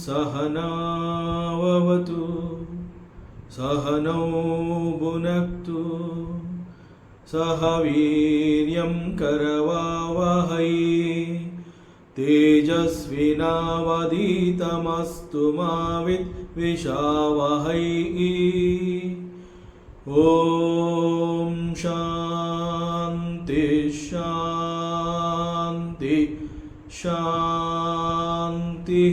सहनावतु सहनौ भुनक्तु सह वीर्यं करवावहै तेजस्विनावधीतमस्तु मा विद्विषावहै। ॐ शान्ति शान्ति ಶಾಂತಿ.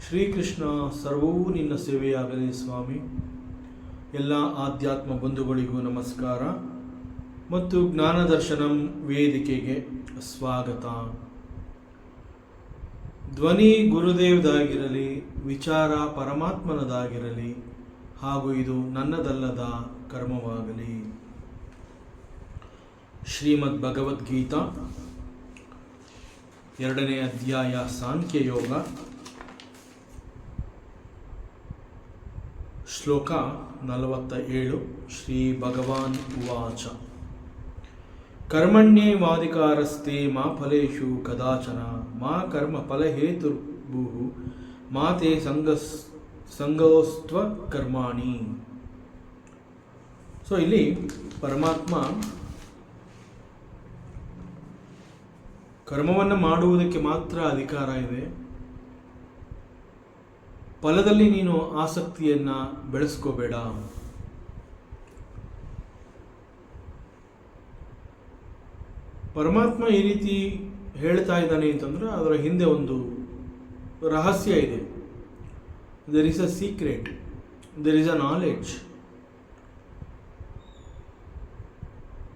ಶ್ರೀಕೃಷ್ಣ ಸರ್ವವೂ ನಿನ್ನ ಸೇವೆಯಾಗಲಿ ಸ್ವಾಮಿ. ಎಲ್ಲ ಆಧ್ಯಾತ್ಮ ಬಂಧುಗಳಿಗೂ ನಮಸ್ಕಾರ ಮತ್ತು ಜ್ಞಾನದರ್ಶನಂ ವೇದಿಕೆಗೆ ಸ್ವಾಗತ. ಧ್ವನಿ ಗುರುದೇವದಾಗಿರಲಿ, ವಿಚಾರ ಪರಮಾತ್ಮನದಾಗಿರಲಿ, ಹಾಗೂ ಇದು ನನ್ನದಲ್ಲದ ಕರ್ಮವಾಗಲಿ. ಶ್ರೀಮದ್ ಭಗವದ್ಗೀತಾ 2ನೇ ಅಧ್ಯಾಯ ಸಾಂಖ್ಯಯೋಗ, ಶ್ಲೋಕ 47. ಶ್ರೀ ಭಗವಾನ್ ಉವಾಚ ಕರ್ಮಣ್ಯೇವಾಧಿಕಾರಸ್ತೆ ಮಾ ಫಲೇಷು ಕದಾಚನ ಮಾ ಕರ್ಮ ಫಲಹೇತುರ್ಭುಃ ಮಾ ತೇ ಸಂಗೋಸ್ತ್ವ ಕರ್ಮಾಣಿ. ಸೊ ಇಲ್ಲಿ ಪರಮಾತ್ಮ ಕರ್ಮವನ್ನು ಮಾಡುವುದಕ್ಕೆ ಮಾತ್ರ ಅಧಿಕಾರ ಇದೆ, ಫಲದಲ್ಲಿ ನೀನು ಆಸಕ್ತಿಯನ್ನು ಬೆಳೆಸ್ಕೋಬೇಡ. ಪರಮಾತ್ಮ ಈ ರೀತಿ ಹೇಳ್ತಾ ಇದ್ದಾನೆ ಅಂತಂದ್ರೆ ಅದರ ಹಿಂದೆ ಒಂದು ರಹಸ್ಯ ಇದೆ. There is a secret, there is a knowledge.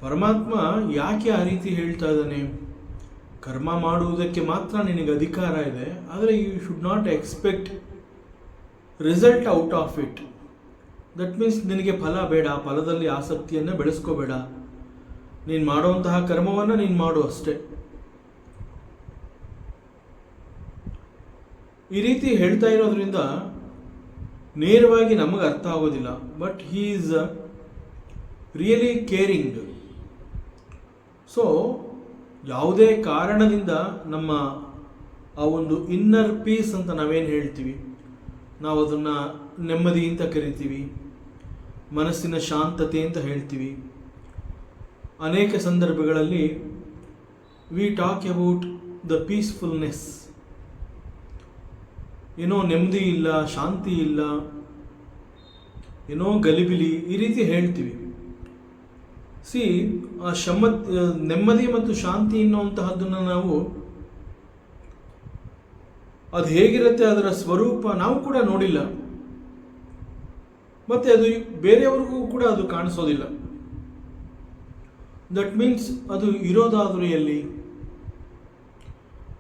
ಪರಮಾತ್ಮ ಯಾಕೆ ಆ ರೀತಿ ಹೇಳ್ತಾ ಇದ್ದಾನೆ? ಕರ್ಮ ಮಾಡುವುದಕ್ಕೆ ಮಾತ್ರ ನಿನಗೆ ಅಧಿಕಾರ ಇದೆ, ಆದರೆ you should not expect result out of it. That means ನಿನಗೆ ಫಲ ಬೇಡ, ಫಲದಲ್ಲಿ ಆಸಕ್ತಿಯನ್ನು ಬೆಳೆಸ್ಕೋಬೇಡ. ನೀನು ಮಾಡುವಂತಹ ಕರ್ಮವನ್ನು ನೀನು ಮಾಡು ಅಷ್ಟೇ. ಈ ರೀತಿ ಹೇಳ್ತಾ ಇರೋದ್ರಿಂದ ನೇರವಾಗಿ ನಮಗೆ ಅರ್ಥ ಆಗೋದಿಲ್ಲ, but he is really caring. So ಯಾವುದೇ ಕಾರಣದಿಂದ ನಮ್ಮ ಆ ಒಂದು ಇನ್ನರ್ ಪೀಸ್ ಅಂತ ನಾವೇನು ಹೇಳ್ತೀವಿ, ನಾವು ಅದನ್ನು ನೆಮ್ಮದಿ ಅಂತ ಕರಿತೀವಿ, ಮನಸ್ಸಿನ ಶಾಂತತೆ ಅಂತ ಹೇಳ್ತೀವಿ. ಅನೇಕ ಸಂದರ್ಭಗಳಲ್ಲಿ we talk about the peacefulness. ಏನೋ ನೆಮ್ಮದಿ ಇಲ್ಲ, ಶಾಂತಿ ಇಲ್ಲ, ಏನೋ ಗಲಿಬಿಲಿ, ಈ ರೀತಿ ಹೇಳ್ತೀವಿ. ಸಿ ಆ ನೆಮ್ಮದಿ ಮತ್ತು ಶಾಂತಿ ಎನ್ನುವಂತಹದ್ದನ್ನು ನಾವು ಅದು ಹೇಗಿರುತ್ತೆ, ಅದರ ಸ್ವರೂಪ ನಾವು ಕೂಡ ನೋಡಿಲ್ಲ, ಮತ್ತು ಅದು ಬೇರೆಯವ್ರಿಗೂ ಕೂಡ ಅದು ಕಾಣಿಸೋದಿಲ್ಲ. ದಟ್ ಮೀನ್ಸ್ ಅದು ಇರೋದಾದರೂ ಎಲ್ಲಿ?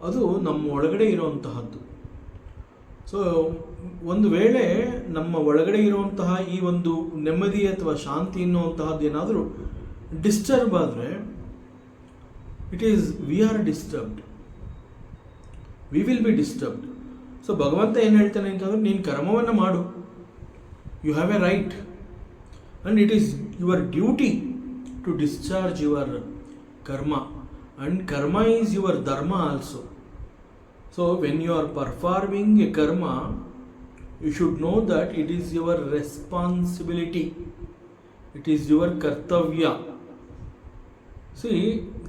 ಅದು ನಮ್ಮ ಒಳಗಡೆ ಇರುವಂತಹದ್ದು. ಸೊ ಒಂದು ವೇಳೆ ನಮ್ಮ ಒಳಗಡೆ ಇರುವಂತಹ ಈ ಒಂದು ನೆಮ್ಮದಿ ಅಥವಾ ಶಾಂತಿ ಎನ್ನುವಂತಹದ್ದು ಏನಾದರೂ ಡಿಸ್ಟರ್ಬ್ ಆದರೆ we are disturbed, we will be disturbed. So ಭಗವಂತ ಏನು ಹೇಳ್ತಾನೆ ಅಂತಂದ್ರೆ, ನೀನು ಕರ್ಮವನ್ನು ಮಾಡು, you have a right and it is your duty to discharge your karma, and karma is your dharma also. So when you are performing a karma, you should know that it is your responsibility, it is your kartavya. See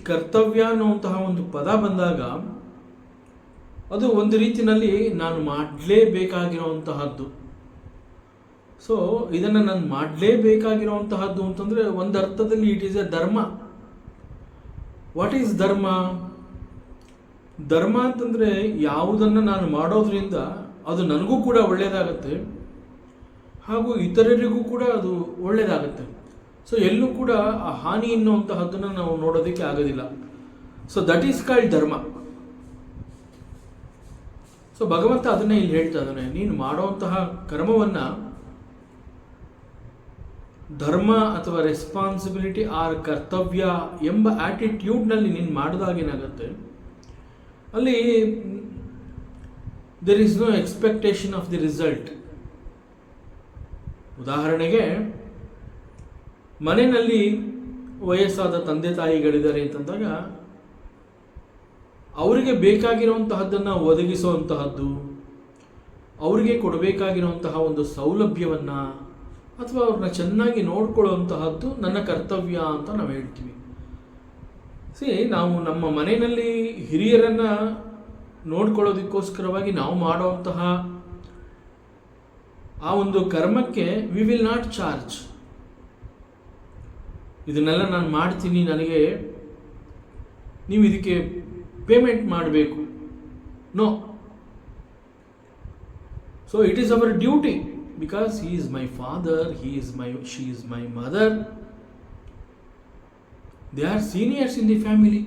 ಕರ್ತವ್ಯ ಅನ್ನುವಂತಹ ಒಂದು ಪದ ಬಂದಾಗ ಅದು ಒಂದು ರೀತಿಯಲ್ಲಿ ನಾನು ಮಾಡಲೇಬೇಕಾಗಿರುವಂತಹದ್ದು. So ಇದನ್ನು ನಾನು ಮಾಡಲೇಬೇಕಾಗಿರುವಂತಹದ್ದು ಅಂತಂದರೆ ಒಂದು ಅರ್ಥದಲ್ಲಿ ಇಟ್ ಈಸ್ ಎ ಧರ್ಮ. ವಾಟ್ ಈಸ್ ಧರ್ಮ? ಧರ್ಮ ಅಂತಂದರೆ ಯಾವುದನ್ನು ನಾನು ಮಾಡೋದ್ರಿಂದ ಅದು ನನಗೂ ಕೂಡ ಒಳ್ಳೆಯದಾಗತ್ತೆ, ಹಾಗೂ ಇತರರಿಗೂ ಕೂಡ ಅದು ಒಳ್ಳೆಯದಾಗತ್ತೆ. ಸೊ ಎಲ್ಲೂ ಕೂಡ ಆ ಹಾನಿ ಎನ್ನುವಂತಹದ್ದನ್ನು ನಾವು ನೋಡೋದಕ್ಕೆ ಆಗೋದಿಲ್ಲ. ಸೊ ದಟ್ ಈಸ್ ಕಾಲ್ಡ್ ಧರ್ಮ. ಸೊ ಭಗವಂತ ಅದನ್ನೇ ಇಲ್ಲಿ ಹೇಳ್ತಾ ಇದ್ದಾನೆ, ನೀನು ಮಾಡುವಂತಹ ಕರ್ಮವನ್ನು ಧರ್ಮ ಅಥವಾ ರೆಸ್ಪಾನ್ಸಿಬಿಲಿಟಿ ಆರ್ ಕರ್ತವ್ಯ ಎಂಬ ಆಟಿಟ್ಯೂಡ್ನಲ್ಲಿ ನೀನು ಮಾಡಿದಾಗ ಏನಾಗುತ್ತೆ, ಅಲ್ಲಿ there is no expectation of the result. ಉದಾಹರಣೆಗೆ, ಮನೆಯಲ್ಲಿ ವಯಸ್ಸಾದ ತಂದೆ ತಾಯಿಗಳಿದ್ದಾರೆ ಅಂತಂದಾಗ ಅವರಿಗೆ ಬೇಕಾಗಿರುವಂತಹದ್ದನ್ನು ಒದಗಿಸುವಂತಹದ್ದು, ಅವರಿಗೆ ಕೊಡಬೇಕಾಗಿರುವಂತಹ ಒಂದು ಸೌಲಭ್ಯವನ್ನು ಅಥವಾ ಅವ್ರನ್ನ ಚೆನ್ನಾಗಿ ನೋಡ್ಕೊಳ್ಳುವಂತಹದ್ದು ನನ್ನ ಕರ್ತವ್ಯ ಅಂತ ನಾವು ಹೇಳ್ತೀವಿ. ನಾವು ನಮ್ಮ ಮನೆಯಲ್ಲಿ ಹಿರಿಯರನ್ನು ನೋಡ್ಕೊಳ್ಳೋದಕ್ಕೋಸ್ಕರವಾಗಿ ನಾವು ಮಾಡುವಂತಹ ಆ ಒಂದು ಕರ್ಮಕ್ಕೆ ವಿ ವಿಲ್ ನಾಟ್ ಚಾರ್ಜ್. ಇದನ್ನೆಲ್ಲ ನಾನು ಮಾಡ್ತೀನಿ, ನನಗೆ ನೀವು ಇದಕ್ಕೆ ಪೇಮೆಂಟ್ ಮಾಡಬೇಕು, no. So it is our duty, because he is my father, she is my mother, they are seniors in the family.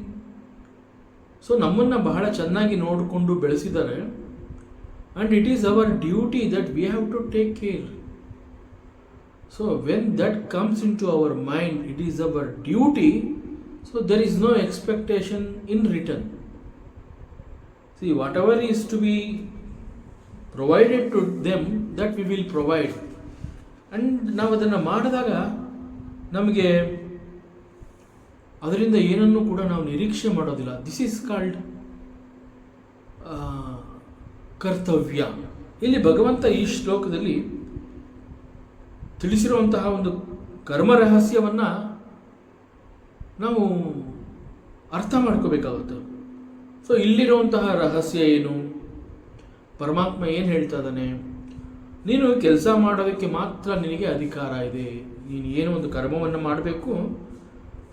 So ನಮ್ಮನ್ನು ಬಹಳ ಚೆನ್ನಾಗಿ ನೋಡಿಕೊಂಡು ಬೆಳೆಸಿದ್ದಾರೆ, and it is our duty that we have to take care. So when that comes into our mind, it is our duty, so there is no expectation in return. See, whatever is to be provided to them, that we will provide. And ನಾವು ಅದನ್ನು ಮಾಡಿದಾಗ ನಮಗೆ ಅದರಿಂದ ಏನನ್ನು ಕೂಡ ನಾವು ನಿರೀಕ್ಷೆ ಮಾಡೋದಿಲ್ಲ. ದಿಸ್ ಈಸ್ ಕಾಲ್ಡ್ ಕರ್ತವ್ಯ. ಇಲ್ಲಿ ಭಗವಂತ ಈ ಶ್ಲೋಕದಲ್ಲಿ ತಿಳಿಸಿರುವಂತಹ ಒಂದು ಕರ್ಮ ರಹಸ್ಯವನ್ನು ನಾವು ಅರ್ಥ ಮಾಡ್ಕೋಬೇಕಾಗುತ್ತೆ. ಸೊ ಇಲ್ಲಿರುವಂತಹ ರಹಸ್ಯ ಏನು, ಪರಮಾತ್ಮ ಏನು ಹೇಳ್ತಾ ಇದ್ದಾನೆ, ನೀನು ಕೆಲಸ ಮಾಡೋದಕ್ಕೆ ಮಾತ್ರ ನಿನಗೆ ಅಧಿಕಾರ ಇದೆ. ನೀನು ಏನೋ ಒಂದು ಕರ್ಮವನ್ನು ಮಾಡಬೇಕು,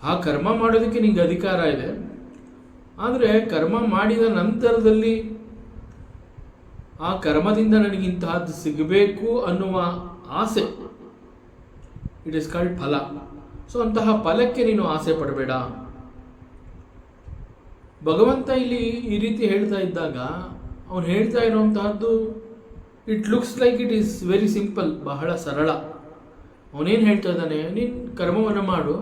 ಆ ಕರ್ಮ ಮಾಡೋದಕ್ಕೆ ನಿನಗೆ ಅಧಿಕಾರ ಇದೆ. ಆದರೆ ಕರ್ಮ ಮಾಡಿದ ನಂತರದಲ್ಲಿ ಆ ಕರ್ಮದಿಂದ ನನಗಿಂತಹದ್ದು ಸಿಗಬೇಕು ಅನ್ನುವ ಆಸೆ, ಇಟ್ ಈಸ್ ಕಾಲ್ಡ್ ಫಲ. ಸೊ ಅಂತಹ ಫಲಕ್ಕೆ ನೀನು ಆಸೆ ಪಡಬೇಡ. ಭಗವಂತ ಇಲ್ಲಿ ಈ ರೀತಿ ಹೇಳ್ತಾ ಇದ್ದಾಗ ಅವನು ಹೇಳ್ತಾ ಇರುವಂತಹದ್ದು, it looks like it is very simple, ಬಹಳ ಸರಳ. ಅವನೇನು ಹೇಳ್ತಾ ಇದ್ದಾನೆ, ನೀನು ಕರ್ಮವನ್ನು ಮಾಡು,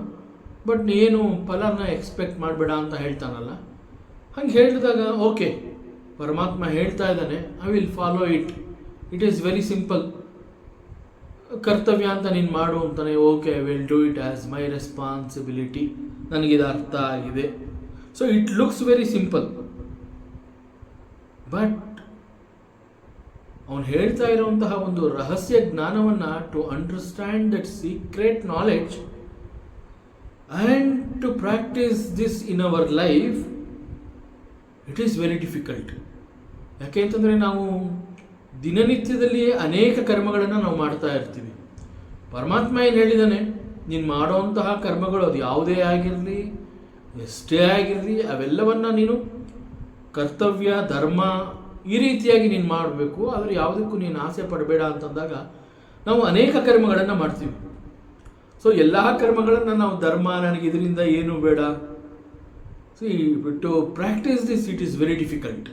ಬಟ್ ಏನು ಫಲನ ಎಕ್ಸ್ಪೆಕ್ಟ್ ಮಾಡಬೇಡ ಅಂತ ಹೇಳ್ತಾನಲ್ಲ. ಹಂಗೆ ಹೇಳಿದಾಗ ಓಕೆ, ಪರಮಾತ್ಮ ಹೇಳ್ತಾ ಇದ್ದಾನೆ, I will follow it, it is very simple. ಕರ್ತವ್ಯ ಅಂತ ನೀನು ಮಾಡು ಅಂತಾನೆ, okay, I will do it as my responsibility, ನನಗಿದು ಅರ್ಥ ಆಗಿದೆ. So it looks very simple, but ಅವನು ಹೇಳ್ತಾ ಇರುವಂತಹ ಒಂದು ರಹಸ್ಯ ಜ್ಞಾನವನ್ನು to understand that secret knowledge and to practise this in our life, it is very difficult. ಯಾಕೆ ಅಂತಂದರೆ ನಾವು ದಿನನಿತ್ಯದಲ್ಲಿ ಅನೇಕ ಕರ್ಮಗಳನ್ನು ನಾವು ಮಾಡ್ತಾ ಇರ್ತೀವಿ. ಪರಮಾತ್ಮ ಏನು ಹೇಳಿದ್ದಾನೆ, ನೀನು ಮಾಡೋವಂತಹ ಕರ್ಮಗಳು ಅದು ಯಾವುದೇ ಆಗಿರಲಿ, ಎಷ್ಟೇ ಆಗಿರಲಿ, ಅವೆಲ್ಲವನ್ನು ನೀನು ಕರ್ತವ್ಯ, ಧರ್ಮ ಈ ರೀತಿಯಾಗಿ ನೀನು ಮಾಡಬೇಕು. ಆದರೆ ಯಾವುದಕ್ಕೂ ನೀನು ಆಸೆ ಪಡಬೇಡ ಅಂತಂದಾಗ ನಾವು ಅನೇಕ ಕರ್ಮಗಳನ್ನು ಮಾಡ್ತೀವಿ. ಸೊ ಎಲ್ಲ ಕರ್ಮಗಳನ್ನು ನಾವು ಧರ್ಮ, ನನಗೆ ಇದರಿಂದ ಏನೂ ಬೇಡ, to practise this it is very difficult.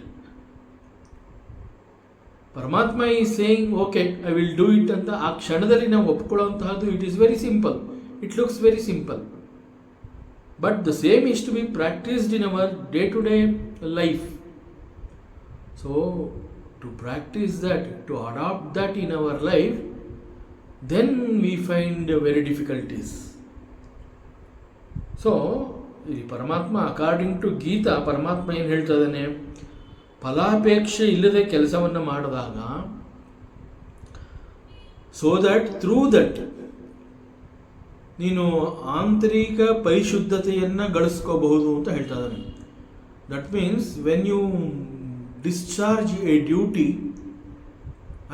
Paramatma ಈ saying okay I will do it ಅಂತ ಆ ಕ್ಷಣದಲ್ಲಿ ನಾವು ಒಪ್ಕೊಳ್ಳುವಂತಹದ್ದು, it is very simple, it looks very simple, but the same is to be practised in our day to day life. So to practise that, to adapt that in our life, then we find very difficulties. So ಈ Paramatma according to Geetha, ಪರಮಾತ್ಮ ಏನು ಹೇಳ್ತಾ ಇದ್ದಾನೆ, ಫಲಾಪೇಕ್ಷೆ ಇಲ್ಲದೆ ಕೆಲಸವನ್ನು ಮಾಡಿದಾಗ, so that through that ನೀನು ಆಂತರಿಕ ಪರಿಶುದ್ಧತೆಯನ್ನು ಗಳಿಸ್ಕೋಬಹುದು ಅಂತ ಹೇಳ್ತಾ ಇದ್ದಾನೆ. That means when you discharge a duty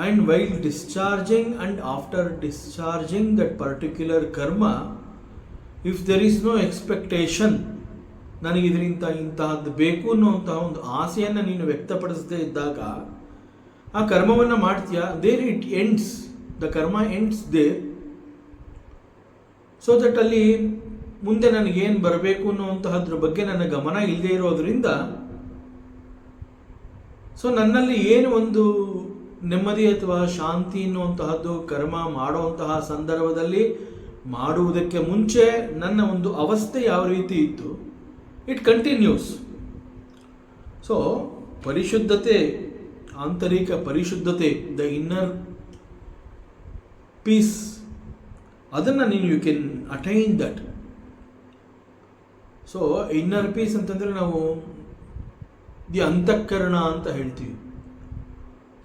and while discharging and after discharging that particular karma, if there is no expectation, ನನಗೆ ಇದರಿಂದ ಇಂತಹದ್ದು ಬೇಕು ಅನ್ನುವಂತಹ ಒಂದು ಆಸೆಯನ್ನು ನೀನು ವ್ಯಕ್ತಪಡಿಸದೇ ಇದ್ದಾಗ, ಆ ಕರ್ಮವನ್ನು ಮಾಡ್ತೀಯಾ, ದೇರ್ ಇಟ್ ಎಂಡ್ಸ್, ದ ಕರ್ಮ ಎಂಡ್ಸ್ ದೇರ್. ಸೊ ದಟ್ ಅಲ್ಲಿ ಮುಂದೆ ನನಗೇನು ಬರಬೇಕು ಅನ್ನುವಂತಹದ್ರ ಬಗ್ಗೆ ನನ್ನ ಗಮನ ಇಲ್ಲದೆ ಇರೋದ್ರಿಂದ ಸೊ ನನ್ನಲ್ಲಿ ಏನು ಒಂದು ನೆಮ್ಮದಿ ಅಥವಾ ಶಾಂತಿ ಅನ್ನುವಂತಹದ್ದು ಕರ್ಮ ಮಾಡುವಂತಹ ಸಂದರ್ಭದಲ್ಲಿ ಮಾಡುವುದಕ್ಕೆ ಮುಂಚೆ ನನ್ನ ಒಂದು ಅವಸ್ಥೆ ಯಾವ ರೀತಿ ಇತ್ತು, ಇಟ್ ಕಂಟಿನ್ಯೂಸ್. ಸೊ ಪರಿಶುದ್ಧತೆ, ಆಂತರಿಕ ಪರಿಶುದ್ಧತೆ, ದ ಇನ್ನರ್ ಪೀಸ್, ಅದನ್ನು ನೀನು you can attain that. So inner peace ಅಂತಂದರೆ ನಾವು ದಿ ಅಂತಃಕರಣ ಅಂತ ಹೇಳ್ತೀವಿ.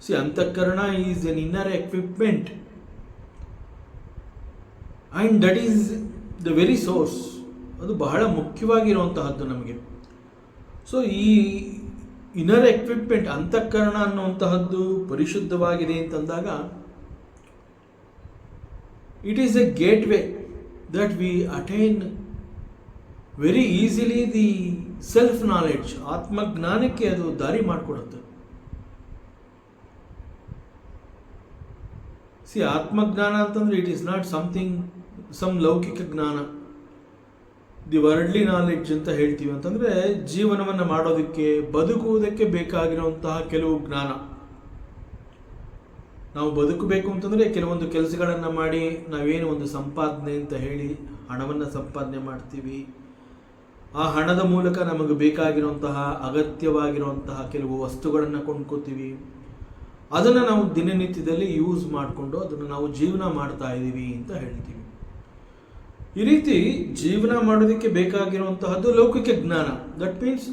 ಸಿ ಅಂತಃಕರಣ is an inner equipment and that is the very source. ಅದು ಬಹಳ ಮುಖ್ಯವಾಗಿರುವಂತಹದ್ದು ನಮಗೆ. ಸೊ ಈ ಇನ್ನರ್ ಎಕ್ವಿಪ್ಮೆಂಟ್ ಅಂತಃಕರಣ ಅನ್ನುವಂತಹದ್ದು ಪರಿಶುದ್ಧವಾಗಿದೆ ಅಂತಂದಾಗ it is a gateway that we attain very easily the self knowledge. ಆತ್ಮಜ್ಞಾನಕ್ಕೆ ಅದು ದಾರಿ ಮಾಡಿಕೊಡುತ್ತೆ. ಸಿ ಆತ್ಮಜ್ಞಾನ ಅಂತಂದರೆ it is not something some ಲೌಕಿಕ ಜ್ಞಾನ, ದಿ ವರ್ಲ್ಡ್ಲಿ ನಾಲೆಡ್ಜ್ ಅಂತ ಹೇಳ್ತೀವಿ. ಅಂತಂದರೆ ಜೀವನವನ್ನು ಮಾಡೋದಕ್ಕೆ, ಬದುಕುವುದಕ್ಕೆ ಬೇಕಾಗಿರುವಂತಹ ಕೆಲವು ಜ್ಞಾನ. ನಾವು ಬದುಕಬೇಕು ಅಂತಂದರೆ ಕೆಲವೊಂದು ಕೆಲಸಗಳನ್ನು ಮಾಡಿ ನಾವೇನು ಒಂದು ಸಂಪಾದನೆ ಅಂತ ಹೇಳಿ ಹಣವನ್ನು ಸಂಪಾದನೆ ಮಾಡ್ತೀವಿ. ಆ ಹಣದ ಮೂಲಕ ನಮಗೆ ಬೇಕಾಗಿರುವಂತಹ ಅಗತ್ಯವಾಗಿರುವಂತಹ ಕೆಲವು ವಸ್ತುಗಳನ್ನು ಕೊಂಡ್ಕೋತೀವಿ. ಅದನ್ನು ನಾವು ದಿನನಿತ್ಯದಲ್ಲಿ ಯೂಸ್ ಮಾಡಿಕೊಂಡು ಅದನ್ನು ನಾವು ಜೀವನ ಮಾಡ್ತಾ ಇದ್ದೀವಿ ಅಂತ ಹೇಳ್ತೀವಿ. ಈ ರೀತಿ ಜೀವನ ಮಾಡೋದಕ್ಕೆ ಬೇಕಾಗಿರುವಂತಹದ್ದು ಲೌಕಿಕ ಜ್ಞಾನ. That means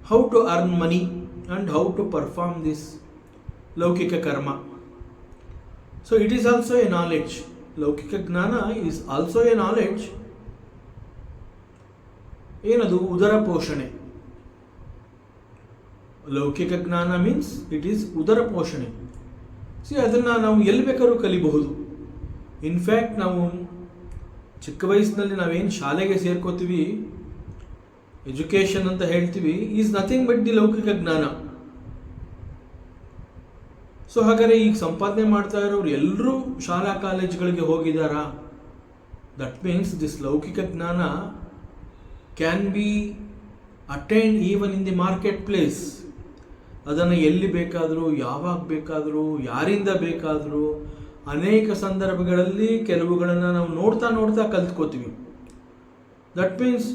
how to earn money and how to perform this ಲೌಕಿಕ ಕರ್ಮ. So it is also a knowledge. ಲೌಕಿಕ ಜ್ಞಾನ ಈಸ್ ಆಲ್ಸೋ ಎ ನಾಲೆಡ್ಜ್. ಏನದು? ಉದರ ಪೋಷಣೆ. ಲೌಕಿಕ ಜ್ಞಾನ ಮೀನ್ಸ್ ಇಟ್ ಈಸ್ ಉದರ ಪೋಷಣೆ. ಸಿ ಅದನ್ನು ನಾವು ಎಲ್ಲಿ ಬೇಕಾದ್ರೂ ಕಲಿಬಹುದು. ಇನ್ಫ್ಯಾಕ್ಟ್ ನಾವು ಚಿಕ್ಕ ವಯಸ್ಸಿನಲ್ಲಿ ನಾವೇನು ಶಾಲೆಗೆ ಸೇರ್ಕೋತೀವಿ, ಎಜುಕೇಷನ್ ಅಂತ ಹೇಳ್ತೀವಿ, ಈಸ್ ನಥಿಂಗ್ ಬಟ್ ದಿ ಲೌಕಿಕ ಜ್ಞಾನ. ಸೊ ಹಾಗಾದರೆ ಈಗ ಸಂಪಾದನೆ ಮಾಡ್ತಾ ಇರೋರು ಎಲ್ಲರೂ ಶಾಲಾ ಕಾಲೇಜುಗಳಿಗೆ ಹೋಗಿದ್ದಾರಾ? ದಟ್ ಮೀನ್ಸ್ ದಿಸ್ ಲೌಕಿಕ ಜ್ಞಾನ can be attain even in the market place. ಅದನ್ನು ಎಲ್ಲಿ ಬೇಕಾದರೂ, ಯಾವಾಗ ಬೇಕಾದರೂ, ಯಾರಿಂದ ಬೇಕಾದರೂ, ಅನೇಕ ಸಂದರ್ಭಗಳಲ್ಲಿ ಕೆಲವುಗಳನ್ನು ನಾವು ನೋಡ್ತಾ ನೋಡ್ತಾ ಕಲ್ತ್ಕೋತೀವಿ. ದಟ್ ಮೀನ್ಸ್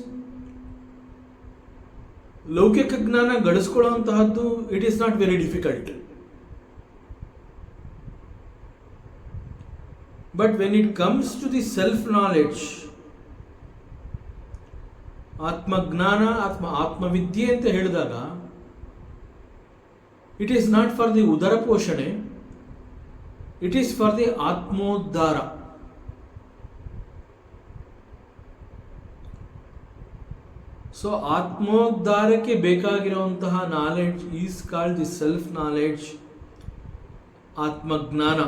ಲೌಕಿಕ ಜ್ಞಾನ ಗಳಿಸ್ಕೊಳ್ಳುವಂತಹದ್ದು it is not very difficult. But when it comes to the self knowledge, ಆತ್ಮಜ್ಞಾನ, ಆತ್ಮವಿದ್ಯೆ ಅಂತ ಹೇಳಿದಾಗ it is not for the ಉದರ ಪೋಷಣೆ, ಇಟ್ ಈಸ್ ಫಾರ್ ದಿ ಆತ್ಮೋದ್ಧಾರ. ಸೊ ಆತ್ಮೋದ್ಧಾರಕ್ಕೆ ಬೇಕಾಗಿರುವಂತಹ knowledge is called the self knowledge, ಆತ್ಮಜ್ಞಾನ.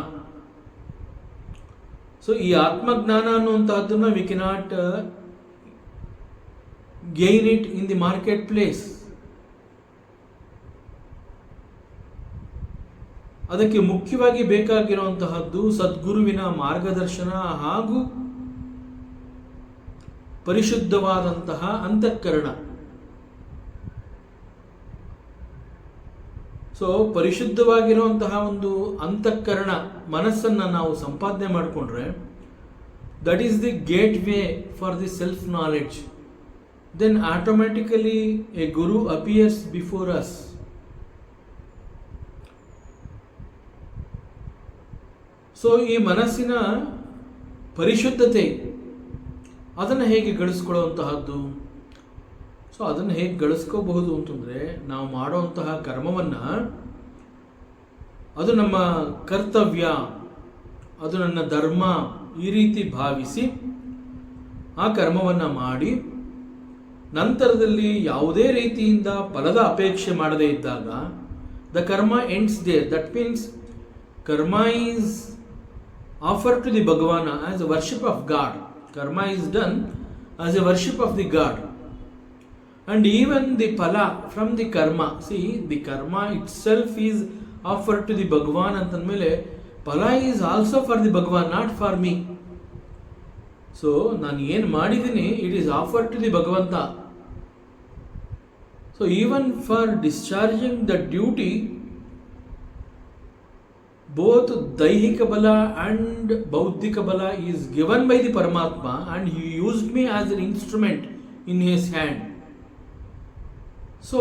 ಸೊ ಈ ಆತ್ಮಜ್ಞಾನ ಅನ್ನುವಂತಹದ್ದನ್ನು we cannot gain it in the market place. ಅದಕ್ಕೆ ಮುಖ್ಯವಾಗಿ ಬೇಕಾಗಿರುವಂತಹದ್ದು ಸದ್ಗುರುವಿನ ಮಾರ್ಗದರ್ಶನ ಹಾಗೂ ಪರಿಶುದ್ಧವಾದಂತಹ ಅಂತಃಕರಣ. ಸೊ ಪರಿಶುದ್ಧವಾಗಿರುವಂತಹ ಒಂದು ಅಂತಃಕರಣ, ಮನಸ್ಸನ್ನು ನಾವು ಸಂಪಾದನೆ ಮಾಡಿಕೊಂಡ್ರೆ that is the gateway for the self knowledge. Then automatically a guru appears before us. So ಈ ಮನಸ್ಸಿನ ಪರಿಶುದ್ಧತೆ ಅದನ್ನು ಹೇಗೆ ಗಳಿಸ್ಕೊಳ್ಳುವಂತಹದ್ದು? ಸೊ ಅದನ್ನು ಹೇಗೆ ಗಳಿಸ್ಕೋಬಹುದು ಅಂತಂದರೆ, ನಾವು ಮಾಡುವಂತಹ ಕರ್ಮವನ್ನು ಅದು ನಮ್ಮ ಕರ್ತವ್ಯ, ಅದು ನನ್ನ ಧರ್ಮ, ಈ ರೀತಿ ಭಾವಿಸಿ ಆ ಕರ್ಮವನ್ನು ಮಾಡಿ ನಂತರದಲ್ಲಿ ಯಾವುದೇ ರೀತಿಯಿಂದ ಫಲದ ಅಪೇಕ್ಷೆ ಮಾಡದೇ ಇದ್ದಾಗ ದ ಕರ್ಮ ಎಂಡ್ಸ್ ದೇರ್. ದಟ್ ಮೀನ್ಸ್ ಕರ್ಮ is offered to the Bhagavana as a worship of God. Karma is done as a worship of the God. And even the phala from the karma, see, the karma itself is offer to the Bhagwan ಅಂತಂದಮೇಲೆ ಫಲ is also for the Bhagwan, not for me. So ನಾನು ಏನು ಮಾಡಿದ್ದೀನಿ it is offer to the Bhagavanta. So even for discharging the duty, both ದೈಹಿಕ ಬಲ and ಬೌದ್ಧಿಕ ಬಲ is given by the Paramatma, and he used me as an instrument in his hand. So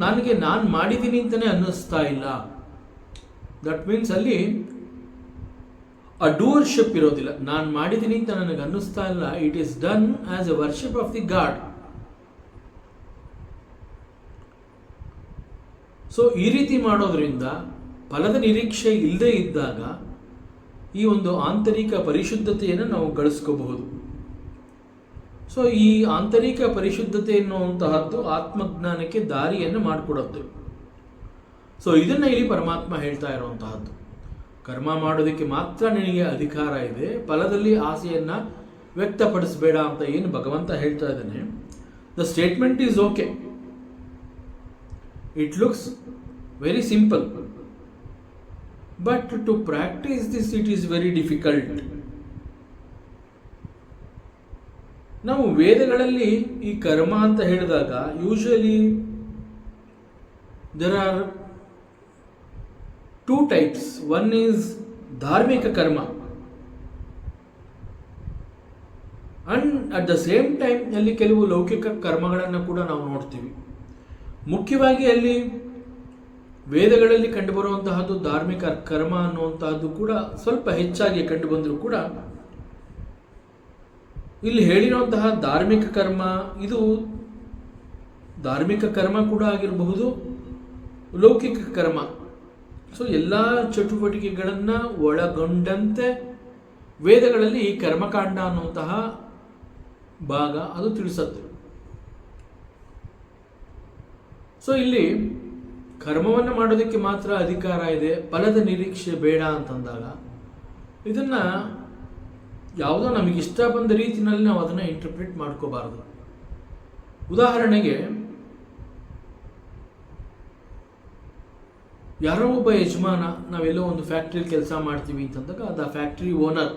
ನನಗೆ ನಾನು ಮಾಡಿದ್ದೀನಿ ಅಂತಲೇ ಅನ್ನಿಸ್ತಾ ಇಲ್ಲ. ದಟ್ ಮೀನ್ಸ್ ಅಲ್ಲಿ ಅ ಡೂವರ್ಶಿಪ್ ಇರೋದಿಲ್ಲ. ನಾನು ಮಾಡಿದ್ದೀನಿ ಅಂತ ನನಗೆ ಅನ್ನಿಸ್ತಾ ಇಲ್ಲ. It is done as a worship of the god. So ಈ ರೀತಿ ಮಾಡೋದ್ರಿಂದ ಫಲದ ನಿರೀಕ್ಷೆ ಇಲ್ಲದೆ ಇದ್ದಾಗ ಈ ಒಂದು ಆಂತರಿಕ ಪರಿಶುದ್ಧತೆಯನ್ನು ನಾವು ಗಳಿಸ್ಕೋಬಹುದು. ಸೊ ಈ ಆಂತರಿಕ ಪರಿಶುದ್ಧತೆ ಎನ್ನುವಂತಹದ್ದು ಆತ್ಮಜ್ಞಾನಕ್ಕೆ ದಾರಿಯನ್ನು ಮಾಡಿಕೊಡುತ್ತೆ. ಸೊ ಇದನ್ನು ಇಲ್ಲಿ ಪರಮಾತ್ಮ ಹೇಳ್ತಾ ಇರುವಂತಹದ್ದು, ಕರ್ಮ ಮಾಡೋದಕ್ಕೆ ಮಾತ್ರ ನಿನಗೆ ಅಧಿಕಾರ ಇದೆ, ಫಲದಲ್ಲಿ ಆಸೆಯನ್ನು ವ್ಯಕ್ತಪಡಿಸಬೇಡ ಅಂತ ಏನು ಭಗವಂತ ಹೇಳ್ತಾ ಇದ್ದಾನೆ. The statement is okay, it looks very simple, but to practice this it is very difficult. ನಾವು ವೇದಗಳಲ್ಲಿ ಈ ಕರ್ಮ ಅಂತ ಹೇಳಿದಾಗ usually there are two types. One is ಧಾರ್ಮಿಕ ಕರ್ಮ, and at the same time ಅಲ್ಲಿ ಕೆಲವು ಲೌಕಿಕ ಕರ್ಮಗಳನ್ನು ಕೂಡ ನಾವು ನೋಡ್ತೀವಿ. ಮುಖ್ಯವಾಗಿ ಅಲ್ಲಿ ವೇದಗಳಲ್ಲಿ ಕಂಡುಬರುವಂತಹದ್ದು ಧಾರ್ಮಿಕ ಕರ್ಮ ಅನ್ನುವಂತಹದ್ದು ಕೂಡ ಸ್ವಲ್ಪ ಹೆಚ್ಚಾಗಿ ಕಂಡುಬಂದರೂ ಕೂಡ ಇಲ್ಲಿ ಹೇಳಿರುವಂತಹ ಧಾರ್ಮಿಕ ಕರ್ಮ ಇದು ಧಾರ್ಮಿಕ ಕರ್ಮ ಕೂಡ ಆಗಿರಬಹುದು, ಲೌಕಿಕ ಕರ್ಮ. ಸೊ ಎಲ್ಲ ಚಟುವಟಿಕೆಗಳನ್ನು ಒಳಗೊಂಡಂತೆ ವೇದಗಳಲ್ಲಿ ಈ ಕರ್ಮಕಾಂಡ ಅನ್ನುವಂತಹ ಭಾಗ ಅದು ತಿಳಿಸುತ್ತೆ. ಸೊ ಇಲ್ಲಿ ಕರ್ಮವನ್ನು ಮಾಡೋದಕ್ಕೆ ಮಾತ್ರ ಅಧಿಕಾರ ಇದೆ, ಫಲದ ನಿರೀಕ್ಷೆ ಬೇಡ ಅಂತಂದಾಗ ಇದನ್ನು ಯಾವುದೋ ನಮಗೆ ಇಷ್ಟ ಬಂದ ರೀತಿಯಲ್ಲಿ ನಾವು ಅದನ್ನು ಇಂಟರ್ಪ್ರಿಟ್ ಮಾಡ್ಕೋಬಾರ್ದು. ಉದಾಹರಣೆಗೆ ಯಾರೋ ಒಬ್ಬ ಯಜಮಾನ, ನಾವೆಲ್ಲೋ ಒಂದು ಫ್ಯಾಕ್ಟ್ರಿ ಕೆಲಸ ಮಾಡ್ತೀವಿ ಅಂತಂದಾಗ ದ ಫ್ಯಾಕ್ಟ್ರಿ ಓನರ್,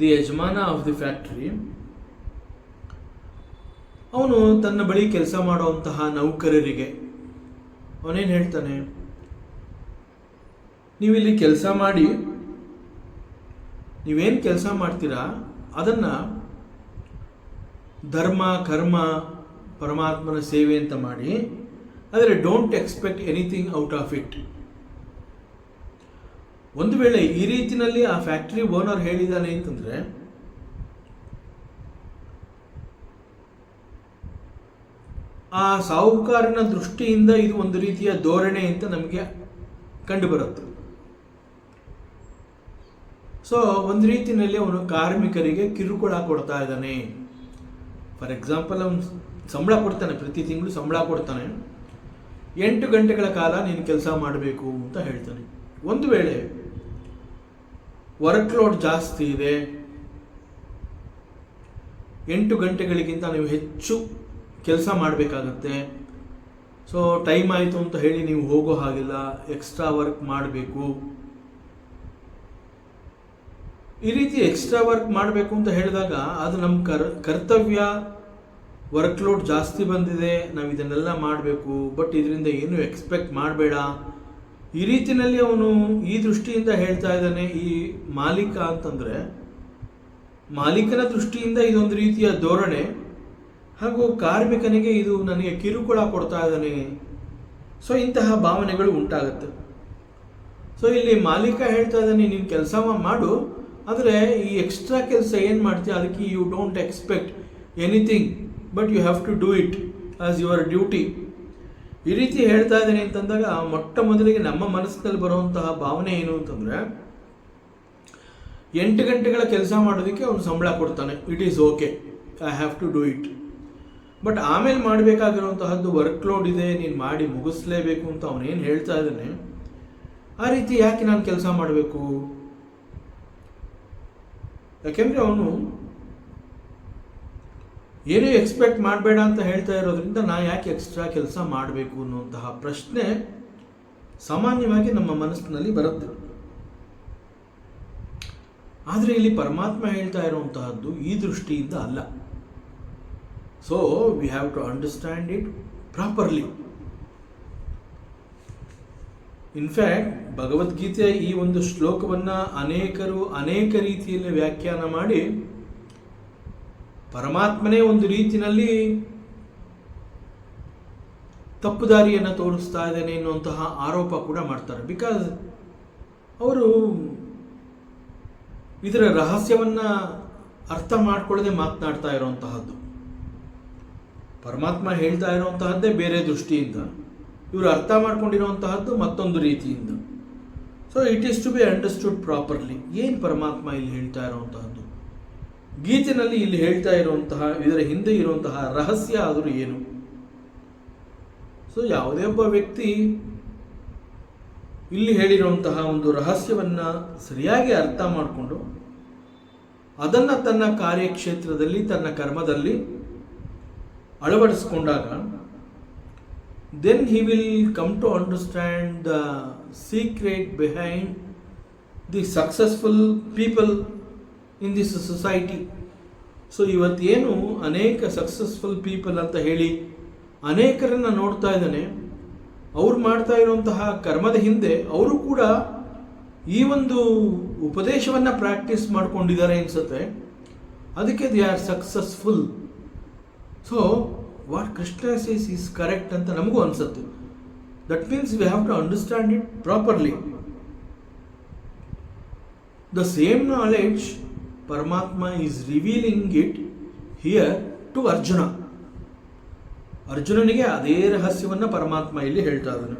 ದಿ ಯಜಮಾನ ಆಫ್ ದಿ ಫ್ಯಾಕ್ಟ್ರಿ, ಅವನು ತನ್ನ ಬಳಿ ಕೆಲಸ ಮಾಡುವಂತಹ ನೌಕರರಿಗೆ ಅವನೇನು ಹೇಳ್ತಾನೆ, ನೀವಿಲ್ಲಿ ಕೆಲಸ ಮಾಡಿ, ನೀವೇನು ಕೆಲಸ ಮಾಡ್ತೀರಾ ಅದನ್ನು ಧರ್ಮ ಕರ್ಮ ಪರಮಾತ್ಮನ ಸೇವೆ ಅಂತ ಮಾಡಿ, ಆದರೆ don't expect anything out of it. ಒಂದು ವೇಳೆ ಈ ರೀತಿಯಲ್ಲಿ ಆ ಫ್ಯಾಕ್ಟ್ರಿ ಓನರ್ ಹೇಳಿದ್ದಾನೆ ಅಂತಂದರೆ ಆ ಸಾಹುಕಾರನ ದೃಷ್ಟಿಯಿಂದ ಇದು ಒಂದು ರೀತಿಯ ಧೋರಣೆ ಅಂತ ನಮಗೆ ಕಂಡುಬರುತ್ತೆ. ಸೊ ಒಂದು ರೀತಿಯಲ್ಲಿ ಅವನು ಕಾರ್ಮಿಕರಿಗೆ ಕಿರುಕುಳ ಕೊಡ್ತಾ ಇದ್ದಾನೆ. ಫಾರ್ ಎಕ್ಸಾಂಪಲ್, ಅವನು ಸಂಬಳ ಕೊಡ್ತಾನೆ, ಪ್ರತಿ ತಿಂಗಳು ಸಂಬಳ ಕೊಡ್ತಾನೆ, 8 ಗಂಟೆಗಳ ಕಾಲ ನೀನು ಕೆಲಸ ಮಾಡಬೇಕು ಅಂತ ಹೇಳ್ತಾನೆ. ಒಂದು ವೇಳೆ ವರ್ಕ್ ಲೋಡ್ ಜಾಸ್ತಿ ಇದೆ, 8 ಗಂಟೆಗಳಿಗಿಂತ ನೀವು ಹೆಚ್ಚು ಕೆಲಸ ಮಾಡಬೇಕಾಗತ್ತೆ, ಸೊ ಟೈಮ್ ಆಯಿತು ಅಂತ ಹೇಳಿ ನೀವು ಹೋಗೋ ಹಾಗಿಲ್ಲ, ಎಕ್ಸ್ಟ್ರಾ ವರ್ಕ್ ಮಾಡಬೇಕು. ಈ ರೀತಿ ಎಕ್ಸ್ಟ್ರಾ ವರ್ಕ್ ಮಾಡಬೇಕು ಅಂತ ಹೇಳಿದಾಗ ಅದು ನಮ್ಮ ಕರ್ತವ್ಯ. ವರ್ಕ್ ಲೋಡ್ ಜಾಸ್ತಿ ಬಂದಿದೆ, ನಾವು ಇದನ್ನೆಲ್ಲ ಮಾಡಬೇಕು, ಬಟ್ ಇದರಿಂದ ಏನು ಎಕ್ಸ್ಪೆಕ್ಟ್ ಮಾಡಬೇಡ. ಈ ರೀತಿಯಲ್ಲಿ ಅವನು ಈ ದೃಷ್ಟಿಯಿಂದ ಹೇಳ್ತಾ ಇದ್ದಾನೆ. ಈ ಮಾಲೀಕ ಅಂತಂದರೆ ಮಾಲೀಕನ ದೃಷ್ಟಿಯಿಂದ ಇದೊಂದು ರೀತಿಯ ಧೋರಣೆ, ಹಾಗೂ ಕಾರ್ಮಿಕನಿಗೆ ಇದು ನನಗೆ ಕಿರುಕುಳ ಕೊಡ್ತಾ ಇದ್ದಾನೆ. ಸೊ ಇಂತಹ ಭಾವನೆಗಳು ಉಂಟಾಗುತ್ತೆ. ಸೊ ಇಲ್ಲಿ ಮಾಲೀಕ ಹೇಳ್ತಾ ಇದ್ದಾನೆ, ನೀನು ಕೆಲಸ ಮಾಡು, ಆದರೆ ಈ ಎಕ್ಸ್ಟ್ರಾ ಕೆಲಸ ಏನು ಮಾಡ್ತೀಯ ಅದಕ್ಕೆ you don't expect anything, but you have to do it as your duty. ಈ ರೀತಿ ಹೇಳ್ತಾ ಇದ್ದೇನೆ ಅಂತಂದಾಗ ಮೊಟ್ಟ ಮೊದಲಿಗೆ ನಮ್ಮ ಮನಸ್ಸಿನಲ್ಲಿ ಬರುವಂತಹ ಭಾವನೆ ಏನು ಅಂತಂದರೆ, 8 ಗಂಟೆಗಳ ಕೆಲಸ ಮಾಡೋದಕ್ಕೆ ಅವನು ಸಂಬಳ ಕೊಡ್ತಾನೆ, it is okay, I have to do it. But ಆಮೇಲೆ ಮಾಡಬೇಕಾಗಿರುವಂತಹದ್ದು ವರ್ಕ್ ಲೋಡ್ ಇದೆ, ನೀನು ಮಾಡಿ ಮುಗಿಸ್ಲೇಬೇಕು ಅಂತ ಅವನೇನು ಹೇಳ್ತಾ ಇದ್ದಾನೆ. ಆ ರೀತಿ ಯಾಕೆ ನಾನು ಕೆಲಸ ಮಾಡಬೇಕು? ಯಾಕೆಂದರೆ ಅವನು ಏನೂ ಎಕ್ಸ್ಪೆಕ್ಟ್ ಮಾಡಬೇಡ ಅಂತ ಹೇಳ್ತಾ ಇರೋದ್ರಿಂದ ನಾ ಯಾಕೆ ಎಕ್ಸ್ಟ್ರಾ ಕೆಲಸ ಮಾಡಬೇಕು ಅನ್ನುವಂತಹ ಪ್ರಶ್ನೆ ಸಾಮಾನ್ಯವಾಗಿ ನಮ್ಮ ಮನಸ್ಸಿನಲ್ಲಿ ಬರುತ್ತೆ. ಆದರೆ ಇಲ್ಲಿ ಪರಮಾತ್ಮ ಹೇಳ್ತಾ ಇರುವಂತಹದ್ದು ಈ ದೃಷ್ಟಿಯಿಂದ ಅಲ್ಲ. So we have to understand it properly. In fact ಭಗವದ್ಗೀತೆಯ ಈ ಒಂದು ಶ್ಲೋಕವನ್ನು ಅನೇಕರು ಅನೇಕ ರೀತಿಯಲ್ಲಿ ವ್ಯಾಖ್ಯಾನ ಮಾಡಿ ಪರಮಾತ್ಮನೇ ಒಂದು ರೀತಿಯಲ್ಲಿ ತಪ್ಪು ದಾರಿಯನ್ನು ತೋರಿಸ್ತಾ ಇದ್ದಾನೆ ಎನ್ನುವಂತಹ ಆರೋಪ ಕೂಡ ಮಾಡ್ತಾರೆ. ಬಿಕಾಸ್ ಅವರು ಇದರ ರಹಸ್ಯವನ್ನು ಅರ್ಥ ಮಾಡ್ಕೊಳ್ಳದೆ ಮಾತನಾಡ್ತಾ ಇರುವಂತಹದ್ದು. ಪರಮಾತ್ಮ ಹೇಳ್ತಾ ಇರುವಂತಹದ್ದೇ ಬೇರೆ ದೃಷ್ಟಿಯಿಂದ, ಇವರು ಅರ್ಥ ಮಾಡ್ಕೊಂಡಿರುವಂತಹದ್ದು ಮತ್ತೊಂದು ರೀತಿಯಿಂದ. So it is to be understood properly. ಏನು ಪರಮಾತ್ಮ ಇಲ್ಲಿ ಹೇಳ್ತಾ ಇರುವಂತಹದ್ದು, ಗೀತೆನಲ್ಲಿ ಇಲ್ಲಿ ಹೇಳ್ತಾ ಇರುವಂತಹ ಇದರ ಹಿಂದೆ ಇರುವಂತಹ ರಹಸ್ಯ ಆದರೂ ಏನು? ಸೊ ಯಾವುದೇ ಒಬ್ಬ ವ್ಯಕ್ತಿ ಇಲ್ಲಿ ಹೇಳಿರುವಂತಹ ಒಂದು ರಹಸ್ಯವನ್ನು ಸರಿಯಾಗಿ ಅರ್ಥ ಮಾಡಿಕೊಂಡು ಅದನ್ನು ತನ್ನ ಕಾರ್ಯಕ್ಷೇತ್ರದಲ್ಲಿ ತನ್ನ ಕರ್ಮದಲ್ಲಿ ಅಳವಡಿಸಿಕೊಂಡಾಗ then he will come to understand the secret behind the successful people in this society. So ಇವತ್ತೇನು ಅನೇಕ ಸಕ್ಸಸ್ಫುಲ್ ಪೀಪಲ್ ಅಂತ ಹೇಳಿ ಅನೇಕರನ್ನು ನೋಡ್ತಾ ಇದ್ದಾನೆ, ಅವ್ರು ಮಾಡ್ತಾ ಇರುವಂತಹ ಕರ್ಮದ ಹಿಂದೆ ಅವರು ಕೂಡ ಈ ಒಂದು ಉಪದೇಶವನ್ನು ಪ್ರಾಕ್ಟೀಸ್ ಮಾಡ್ಕೊಂಡಿದ್ದಾರೆ ಅನ್ಸುತ್ತೆ. ಅದಕ್ಕೆ they are successful. So what Krishna says is correct ಅಂತ ನಮಗೂ ಅನಿಸುತ್ತೆ. That means we have to understand it properly. The same knowledge Paramatma is revealing it here to Arjuna. ಅರ್ಜುನನಿಗೆ ಅದೇ ರಹಸ್ಯವನ್ನು ಪರಮಾತ್ಮ ಇಲ್ಲಿ ಹೇಳ್ತಾ ಇದ್ದಾನೆ.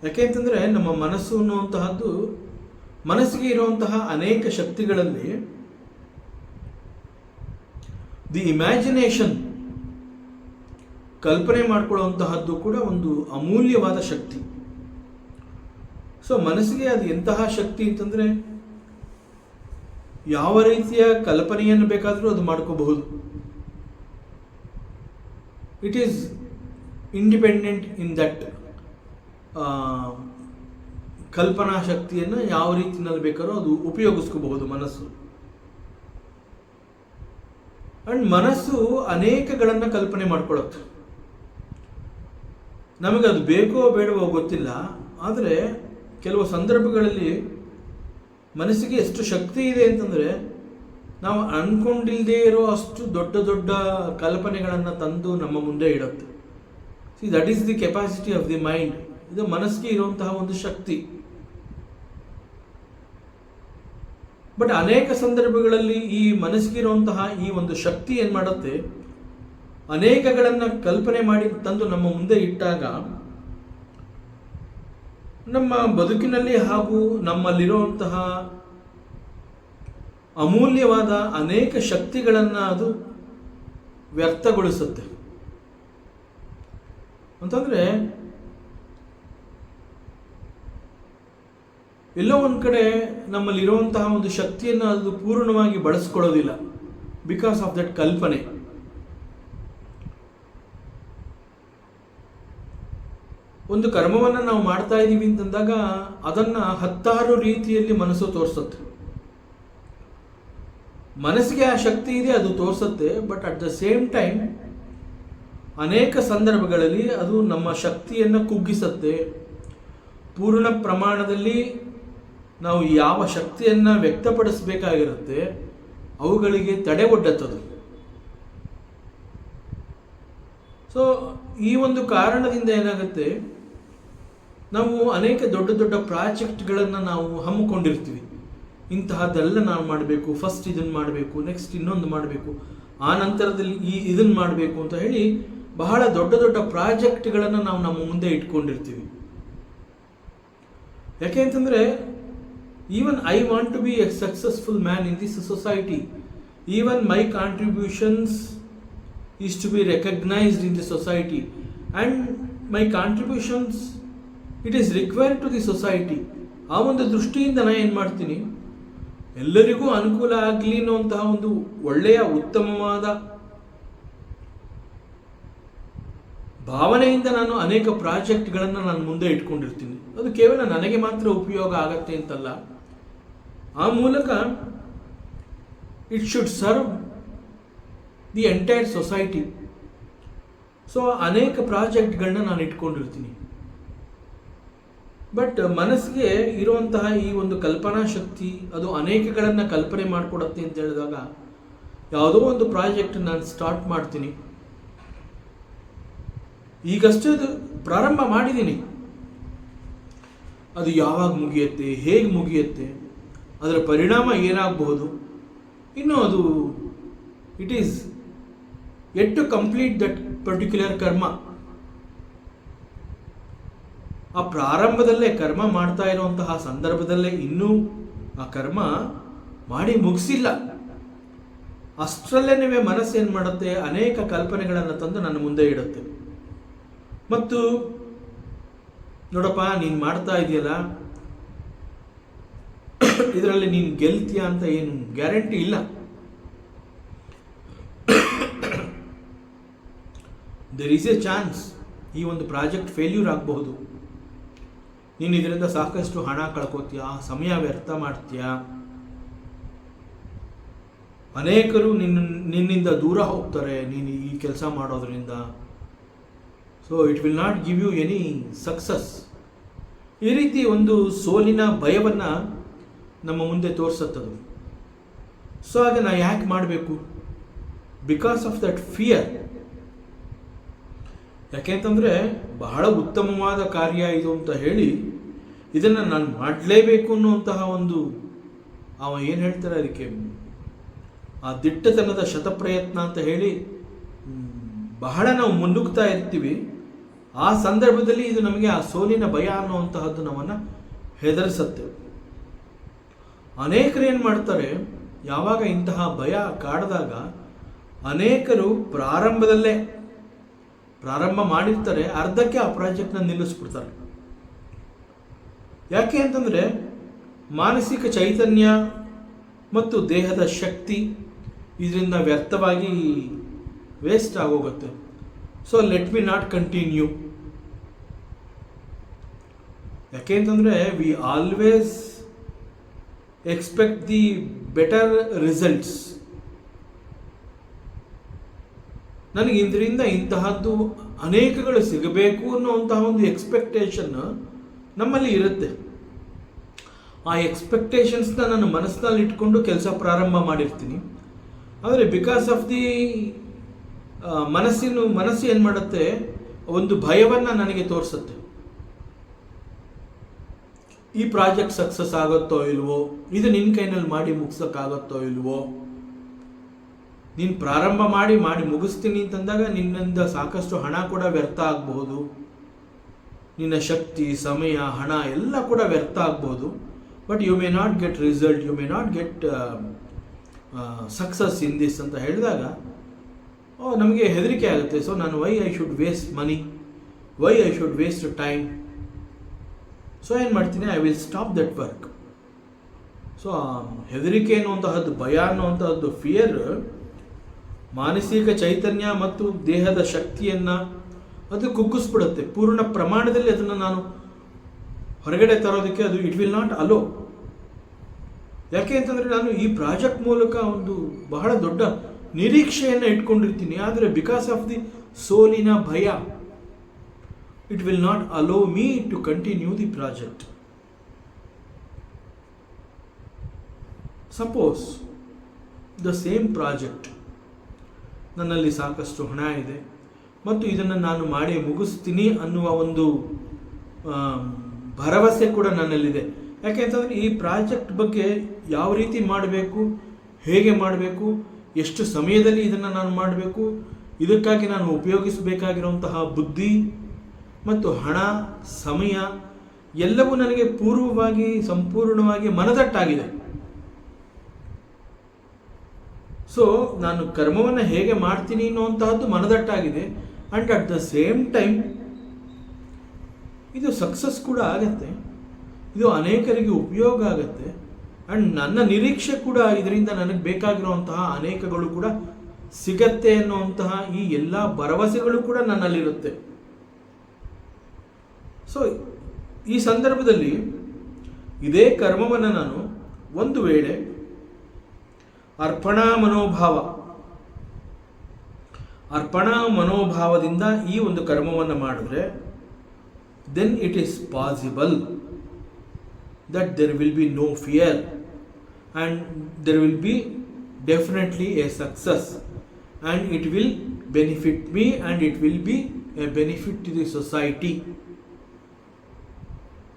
ಯಾಕೆಂತಂದರೆ ನಮ್ಮ ಮನಸ್ಸು ಅನ್ನುವಂತಹದ್ದು, ಮನಸ್ಸಿಗೆ ಇರುವಂತಹ ಅನೇಕ ಶಕ್ತಿಗಳಲ್ಲಿ ದಿ ಇಮ್ಯಾಜಿನೇಷನ್, ಕಲ್ಪನೆ ಮಾಡಿಕೊಳ್ಳುವಂತಹದ್ದು ಕೂಡ ಒಂದು ಅಮೂಲ್ಯವಾದ ಶಕ್ತಿ. ಸೊ ಮನಸ್ಸಿಗೆ ಅದು ಎಂತಹ ಶಕ್ತಿ ಅಂತಂದರೆ ಯಾವ ರೀತಿಯ ಕಲ್ಪನೆಯನ್ನು ಬೇಕಾದರೂ ಅದು ಮಾಡ್ಕೋಬಹುದು. It is independent in that. ಕಲ್ಪನಾ ಶಕ್ತಿಯನ್ನು ಯಾವ ರೀತಿಯಲ್ಲಿ ಬೇಕಾದ್ರೂ ಅದು ಉಪಯೋಗಿಸ್ಕೋಬಹುದು ಮನಸ್ಸು. ಅಂಡ್ ಮನಸ್ಸು ಅನೇಕಗಳನ್ನು ಕಲ್ಪನೆ ಮಾಡ್ಕೊಳ್ಳುತ್ತೆ. ನಮಗೆ ಅದು ಬೇಕೋ ಬೇಡವೋ ಗೊತ್ತಿಲ್ಲ, ಆದರೆ ಕೆಲವು ಸಂದರ್ಭಗಳಲ್ಲಿ ಮನಸ್ಸಿಗೆ ಎಷ್ಟು ಶಕ್ತಿ ಇದೆ ಅಂತಂದರೆ ನಾವು ಅಂದ್ಕೊಂಡಿಲ್ಲದೆ ಇರೋ ಅಷ್ಟು ದೊಡ್ಡ ದೊಡ್ಡ ಕಲ್ಪನೆಗಳನ್ನು ತಂದು ನಮ್ಮ ಮುಂದೆ ಇಡುತ್ತೆ. See that is the capacity of the mind. ಇದು ಮನಸ್ಸಿಗೆ ಇರುವಂತಹ ಒಂದು ಶಕ್ತಿ. ಬಟ್ ಅನೇಕ ಸಂದರ್ಭಗಳಲ್ಲಿ ಈ ಮನಸ್ಸಿಗೆ ಇರುವಂತಹ ಈ ಒಂದು ಶಕ್ತಿ ಏನು ಮಾಡುತ್ತೆ, ಅನೇಕಗಳನ್ನು ಕಲ್ಪನೆ ಮಾಡಿ ತಂದು ನಮ್ಮ ಮುಂದೆ ಇಟ್ಟಾಗ ನಮ್ಮ ಬದುಕಿನಲ್ಲಿ ಹಾಗೂ ನಮ್ಮಲ್ಲಿರುವಂತಹ ಅಮೂಲ್ಯವಾದ ಅನೇಕ ಶಕ್ತಿಗಳನ್ನು ಅದು ವ್ಯರ್ಥಗೊಳಿಸುತ್ತೆ. ಅಂತಂದರೆ ಎಲ್ಲೋ ಒಂದು ಕಡೆ ನಮ್ಮಲ್ಲಿರುವಂತಹ ಒಂದು ಶಕ್ತಿಯನ್ನು ಅದು ಪೂರ್ಣವಾಗಿ ಬಳಸ್ಕೊಳ್ಳೋದಿಲ್ಲ ಬಿಕಾಸ್ ಆಫ್ ದಟ್ ಕಲ್ಪನೆ. ಒಂದು ಕರ್ಮವನ್ನು ನಾವು ಮಾಡ್ತಾ ಇದ್ದೀವಿ ಅಂತಂದಾಗ ಅದನ್ನು ಹತ್ತಾರು ರೀತಿಯಲ್ಲಿ ಮನಸ್ಸು ತೋರಿಸುತ್ತೆ. ಮನಸ್ಸಿಗೆ ಆ ಶಕ್ತಿ ಇದೆ, ಅದು ತೋರಿಸುತ್ತೆ. But at the same time ಅನೇಕ ಸಂದರ್ಭಗಳಲ್ಲಿ ಅದು ನಮ್ಮ ಶಕ್ತಿಯನ್ನು ಕುಗ್ಗಿಸುತ್ತೆ. ಪೂರ್ಣ ಪ್ರಮಾಣದಲ್ಲಿ ನಾವು ಯಾವ ಶಕ್ತಿಯನ್ನು ವ್ಯಕ್ತಪಡಿಸಬೇಕಾಗಿರುತ್ತೆ ಅವುಗಳಿಗೆ ತಡೆ ಒಡ್ಡತ್ತದು. ಸೊ ಈ ಒಂದು ಕಾರಣದಿಂದ ಏನಾಗುತ್ತೆ, ನಾವು ಅನೇಕ ದೊಡ್ಡ ದೊಡ್ಡ ಪ್ರಾಜೆಕ್ಟ್ಗಳನ್ನು ನಾವು ಹಮ್ಮಿಕೊಂಡಿರ್ತೀವಿ. ಇಂತಹದ್ದೆಲ್ಲ ನಾವು ಮಾಡಬೇಕು, ಫಸ್ಟ್ ಇದನ್ನು ಮಾಡಬೇಕು, ನೆಕ್ಸ್ಟ್ ಇನ್ನೊಂದು ಮಾಡಬೇಕು, ಆ ನಂತರದಲ್ಲಿ ಇದನ್ನು ಮಾಡಬೇಕು ಅಂತ ಹೇಳಿ ಬಹಳ ದೊಡ್ಡ ದೊಡ್ಡ ಪ್ರಾಜೆಕ್ಟ್ಗಳನ್ನು ನಾವು ನಮ್ಮ ಮುಂದೆ ಇಟ್ಕೊಂಡಿರ್ತೀವಿ. ಯಾಕೆ ಅಂತಂದರೆ even I want to be a successful man in this society. Even my contributions is to be recognized in the society, and my contributions, it is required to the society. ಆ ಒಂದು ದೃಷ್ಟಿಯಿಂದ ನಾನು ಏನು ಮಾಡ್ತೀನಿ, ಎಲ್ಲರಿಗೂ ಅನುಕೂಲ ಆಗಲಿ ಅನ್ನುವಂತಹ ಒಂದು ಒಳ್ಳೆಯ ಉತ್ತಮವಾದ ಭಾವನೆಯಿಂದ ನಾನು ಅನೇಕ ಪ್ರಾಜೆಕ್ಟ್ಗಳನ್ನು ನಾನು ಮುಂದೆ ಇಟ್ಕೊಂಡಿರ್ತೀನಿ. ಅದು ಕೇವಲ ನನಗೆ ಮಾತ್ರ ಉಪಯೋಗ ಆಗತ್ತೆ ಅಂತಲ್ಲ, ಆ ಮೂಲಕ it should serve the entire society. So ಅನೇಕ ಪ್ರಾಜೆಕ್ಟ್ಗಳನ್ನ ನಾನು ಇಟ್ಕೊಂಡಿರ್ತೀನಿ. ಬಟ್ ಮನಸ್ಸಿಗೆ ಇರುವಂತಹ ಈ ಒಂದು ಕಲ್ಪನಾ ಶಕ್ತಿ ಅದು ಅನೇಕಗಳನ್ನು ಕಲ್ಪನೆ ಮಾಡಿಕೊಡತ್ತೆ ಅಂತ ಹೇಳಿದಾಗ ಯಾವುದೋ ಒಂದು ಪ್ರಾಜೆಕ್ಟ್ ನಾನು ಸ್ಟಾರ್ಟ್ ಮಾಡ್ತೀನಿ. ಈಗಷ್ಟೇ ಅದು ಪ್ರಾರಂಭ ಮಾಡಿದ್ದೀನಿ, ಅದು ಯಾವಾಗ ಮುಗಿಯುತ್ತೆ, ಹೇಗೆ ಮುಗಿಯುತ್ತೆ, ಅದರ ಪರಿಣಾಮ ಏನಾಗಬಹುದು, ಇನ್ನು ಅದು it is yet to complete that particular karma. ಆ ಪ್ರಾರಂಭದಲ್ಲೇ ಕರ್ಮ ಮಾಡ್ತಾ ಇರುವಂತಹ ಸಂದರ್ಭದಲ್ಲೇ ಇನ್ನೂ ಆ ಕರ್ಮ ಮಾಡಿ ಮುಗಿಸಿಲ್ಲ. ಅಷ್ಟರಲ್ಲೇ ಮನಸ್ಸು ಏನು ಮಾಡುತ್ತೆ, ಅನೇಕ ಕಲ್ಪನೆಗಳನ್ನು ತಂದು ನನ್ನ ಮುಂದೆ ಇಡುತ್ತೆ. ಮತ್ತು ನೋಡಪ್ಪ, ನೀನು ಮಾಡ್ತಾ ಇದೆಯಲ್ಲ, ಇದರಲ್ಲಿ ನೀನು ಗೆಲ್ತೀಯ ಅಂತ ಏನು ಗ್ಯಾರಂಟಿ ಇಲ್ಲ. ದೇರ್ ಈಸ್ ಎ ಚಾನ್ಸ್ ಈ ಒಂದು ಪ್ರಾಜೆಕ್ಟ್ ಫೇಲ್ಯೂರ್ ಆಗಬಹುದು. ನೀನು ಇದರಿಂದ ಸಾಕಷ್ಟು ಹಣ ಕಳ್ಕೋತೀಯ, ಸಮಯ ವ್ಯರ್ಥ ಮಾಡ್ತೀಯ, ಅನೇಕರು ನಿನ್ನಿಂದ ದೂರ ಹೋಗ್ತಾರೆ ನೀನು ಈ ಕೆಲಸ ಮಾಡೋದ್ರಿಂದ. So it will not give you any success. ಈ ರೀತಿ ಒಂದು ಸೋಲಿನ ಭಯವನ್ನು ನಮ್ಮ ಮುಂದೆ ತೋರಿಸುತ್ತದು. ಸೊ ಆಗ ನಾ ಯಾಕೆ ಮಾಡಬೇಕು? Because of that fear. ಯಾಕೆಂತಂದರೆ ಬಹಳ ಉತ್ತಮವಾದ ಕಾರ್ಯ ಇದು ಅಂತ ಹೇಳಿ ಇದನ್ನು ನಾನು ಮಾಡಲೇಬೇಕು ಅನ್ನುವಂತಹ ಒಂದು ಏನು ಹೇಳ್ತಾರೆ ಅದಕ್ಕೆ, ಆ ದಿಟ್ಟತನದ ಶತಪ್ರಯತ್ನ ಅಂತ ಹೇಳಿ ಬಹಳ ನಾವು ಮುನ್ನುಗ್ತಾ ಇರ್ತೀವಿ. ಆ ಸಂದರ್ಭದಲ್ಲಿ ಇದು ನಮಗೆ ಆ ಸೋಲಿನ ಭಯ ಅನ್ನುವಂತಹದ್ದು ನಮ್ಮನ್ನು ಹೆದರಿಸುತ್ತೆ. ಅನೇಕರು ಏನು ಮಾಡ್ತಾರೆ, ಯಾವಾಗ ಇಂತಹ ಭಯ ಕಾಡಿದಾಗ ಅನೇಕರು ಪ್ರಾರಂಭ ಮಾಡಿರ್ತಾರೆ, ಅರ್ಧಕ್ಕೆ ಆ ಪ್ರಾಜೆಕ್ಟ್ನ ನಿಲ್ಲಿಸ್ಬಿಡ್ತಾರೆ. ಯಾಕೆ ಅಂತಂದರೆ ಮಾನಸಿಕ ಚೈತನ್ಯ ಮತ್ತು ದೇಹದ ಶಕ್ತಿ ಇದರಿಂದ ವ್ಯರ್ಥವಾಗಿ ವೇಸ್ಟ್ ಆಗೋಗುತ್ತೆ. So let me not continue. ಯಾಕೆ ಅಂತಂದರೆ we always expect the better results. ನನಗೆ ಇದರಿಂದ ಇಂತಹದ್ದು ಅನೇಕಗಳು ಸಿಗಬೇಕು ಅನ್ನುವಂತಹ ಒಂದು ಎಕ್ಸ್ಪೆಕ್ಟೇಷನ್ ನಮ್ಮಲ್ಲಿ ಇರುತ್ತೆ. ಆ ಎಕ್ಸ್ಪೆಕ್ಟೇಷನ್ಸ್ನ ನಾನು ಮನಸ್ಸಿನಲ್ಲಿ ಇಟ್ಕೊಂಡು ಕೆಲಸ ಪ್ರಾರಂಭ ಮಾಡಿರ್ತೀನಿ. ಆದರೆ ಬಿಕಾಸ್ ಆಫ್ ದಿ ಮನಸ್ಸು ಏನು ಮಾಡುತ್ತೆ, ಒಂದು ಭಯವನ್ನು ನನಗೆ ತೋರಿಸುತ್ತೆ. ಈ ಪ್ರಾಜೆಕ್ಟ್ ಸಕ್ಸಸ್ ಆಗುತ್ತೋ ಇಲ್ವೋ, ಇದು ನಿನ್ನ ಕೈನಲ್ಲಿ ಮಾಡಿ ಮುಗಿಸೋಕ್ಕಾಗತ್ತೋ ಇಲ್ವೋ, ನೀನು ಪ್ರಾರಂಭ ಮಾಡಿ ಮುಗಿಸ್ತೀನಿ ಅಂತಂದಾಗ ನಿನ್ನಿಂದ ಸಾಕಷ್ಟು ಹಣ ಕೂಡ ವ್ಯರ್ಥ ಆಗಬಹುದು, ನಿನ್ನ ಶಕ್ತಿ, ಸಮಯ, ಹಣ ಎಲ್ಲ ಕೂಡ ವ್ಯರ್ಥ ಆಗಬಹುದು. But you may not get result, you may not get success in this ಅಂತ ಹೇಳಿದಾಗ ನಮಗೆ ಹೆದರಿಕೆ ಆಗುತ್ತೆ. ಸೊ ನಾನು why I should waste money, why I should waste time. So ಏನು ಮಾಡ್ತೀನಿ, I will stop that work. So ಹೆದರಿಕೆ ಅನ್ನುವಂತಹದ್ದು, ಭಯ ಅನ್ನುವಂತಹದ್ದು, ಫಿಯರ್ ಮಾನಸಿಕ ಚೈತನ್ಯ ಮತ್ತು ದೇಹದ ಶಕ್ತಿಯನ್ನು ಅದು ಕುಗ್ಗಿಸ್ಬಿಡುತ್ತೆ. ಪೂರ್ಣ ಪ್ರಮಾಣದಲ್ಲಿ ಅದನ್ನು ನಾನು ಹೊರಗಡೆ ತರೋದಕ್ಕೆ ಅದು ಇಟ್ ವಿಲ್ ನಾಟ್ ಅಲೋ. ಯಾಕೆ ಅಂತಂದರೆ ನಾನು ಈ ಪ್ರಾಜೆಕ್ಟ್ ಮೂಲಕ ಒಂದು ಬಹಳ ದೊಡ್ಡ ನಿರೀಕ್ಷೆಯನ್ನು ಇಟ್ಕೊಂಡಿರ್ತೀನಿ. ಆದರೆ ಬಿಕಾಸ್ ಆಫ್ ದಿ ಸೋಲಿನ ಭಯ it will not allow me to continue the project. Suppose the same project, ನನ್ನಲ್ಲಿ ಸಾಕಷ್ಟು ಹಣ ಇದೆ ಮತ್ತು ಇದನ್ನು ನಾನು ಮಾಡಿ ಮುಗಿಸ್ತೀನಿ ಅನ್ನುವ ಒಂದು ಭರವಸೆ ಕೂಡ ನನ್ನಲ್ಲಿದೆ. ಯಾಕೆಂತಂದರೆ ಈ ಪ್ರಾಜೆಕ್ಟ್ ಬಗ್ಗೆ ಯಾವ ರೀತಿ ಮಾಡಬೇಕು, ಹೇಗೆ ಮಾಡಬೇಕು, ಎಷ್ಟು ಸಮಯದಲ್ಲಿ ಇದನ್ನು ನಾನು ಮಾಡಬೇಕು, ಇದಕ್ಕಾಗಿ ನಾನು ಉಪಯೋಗಿಸಬೇಕಾಗಿರುವಂತಹ ಬುದ್ಧಿ ಮತ್ತು ಹಣ, ಸಮಯ ಎಲ್ಲವೂ ನನಗೆ ಪೂರ್ವವಾಗಿ ಸಂಪೂರ್ಣವಾಗಿ ಮನದಟ್ಟಾಗಿದೆ. ಸೊ ನಾನು ಕರ್ಮವನ್ನು ಹೇಗೆ ಮಾಡ್ತೀನಿ ಅನ್ನುವಂತಹದ್ದು ಮನದಟ್ಟಾಗಿದೆ. And at the same time ಇದು ಸಕ್ಸಸ್ ಕೂಡ ಆಗತ್ತೆ, ಇದು ಅನೇಕರಿಗೆ ಉಪಯೋಗ ಆಗುತ್ತೆ. ಆ್ಯಂಡ್ ನನ್ನ ನಿರೀಕ್ಷೆ ಕೂಡ ಇದರಿಂದ ನನಗೆ ಬೇಕಾಗಿರುವಂತಹ ಅನೇಕಗಳು ಕೂಡ ಸಿಗತ್ತೆ ಅನ್ನುವಂತಹ ಈ ಎಲ್ಲ ಭರವಸೆಗಳು ಕೂಡ ನನ್ನಲ್ಲಿರುತ್ತೆ. ಸೊ ಈ ಸಂದರ್ಭದಲ್ಲಿ ಇದೇ ಕರ್ಮವನ್ನು ನಾನು ಒಂದು ವೇಳೆ ಅರ್ಪಣಾ ಮನೋಭಾವದಿಂದ ಈ ಒಂದು ಕರ್ಮವನ್ನು ಮಾಡಿದ್ರೆ then it is possible that there will be no fear and there will be definitely a success and it will benefit me and it will be a benefit to the society.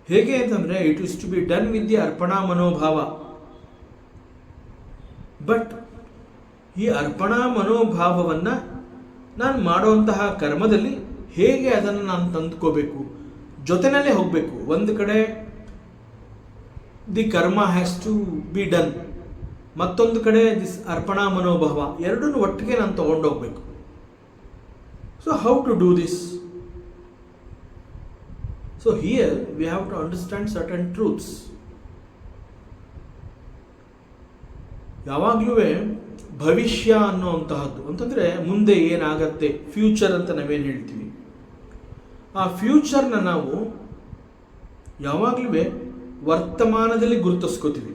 ಹೇಗೆ ಅಂತಂದರೆ it is to be done with the ಅರ್ಪಣಾ ಮನೋಭಾವ. But ಈ ಅರ್ಪಣಾ ಮನೋಭಾವವನ್ನು ನಾನು ಮಾಡುವಂತಹ ಕರ್ಮದಲ್ಲಿ ಹೇಗೆ ಅದನ್ನು ನಾನು ತಂದುಕೋಬೇಕು, ಜೊತೆಯಲ್ಲೇ ಹೋಗಬೇಕು. ಒಂದು ಕಡೆ ದಿ ಕರ್ಮ ಹ್ಯಾಸ್ ಟು ಬಿ ಡನ್, ಮತ್ತೊಂದು ಕಡೆ ದಿಸ್ ಅರ್ಪಣಾ ಮನೋಭಾವ, ಎರಡನ್ನೂ ಒಟ್ಟಿಗೆ ನಾನು ತಗೊಂಡೋಗ್ಬೇಕು. So how to do this? So here we have to understand certain truths. ಯಾವಾಗಲೂ ಭವಿಷ್ಯ ಅನ್ನುವಂತಹದ್ದು ಅಂತಂದರೆ ಮುಂದೆ ಏನಾಗತ್ತೆ, ಫ್ಯೂಚರ್ ಅಂತ ನಾವೇನು ಹೇಳ್ತೀವಿ, ಆ ಫ್ಯೂಚರ್ನ ನಾವು ಯಾವಾಗಲೂ ವರ್ತಮಾನದಲ್ಲಿ ಗುರುತಿಸ್ಕೋತೀವಿ.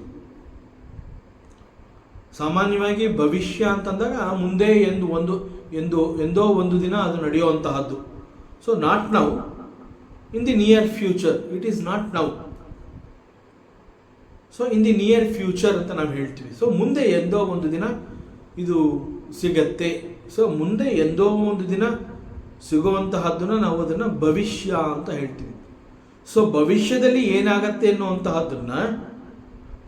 ಸಾಮಾನ್ಯವಾಗಿ ಭವಿಷ್ಯ ಅಂತಂದಾಗ ಮುಂದೆ ಎಂದೋ ಒಂದು ದಿನ ಅದು ನಡೆಯುವಂತಹದ್ದು. So not now, in the near future, it is not now. So in the near future ಅಂತ ನಾವು ಹೇಳ್ತೀವಿ. ಸೊ ಮುಂದೆ ಎಂದೋ ಒಂದು ದಿನ ಇದು ಸಿಗತ್ತೆ. ಸೊ ಮುಂದೆ ಎಂದೋ ಒಂದು ದಿನ ಸಿಗುವಂತಹದ್ದನ್ನು ನಾವು ಅದನ್ನು ಭವಿಷ್ಯ ಅಂತ ಹೇಳ್ತೀವಿ. ಸೊ ಭವಿಷ್ಯದಲ್ಲಿ ಏನಾಗತ್ತೆ ಅನ್ನುವಂತಹದ್ದನ್ನು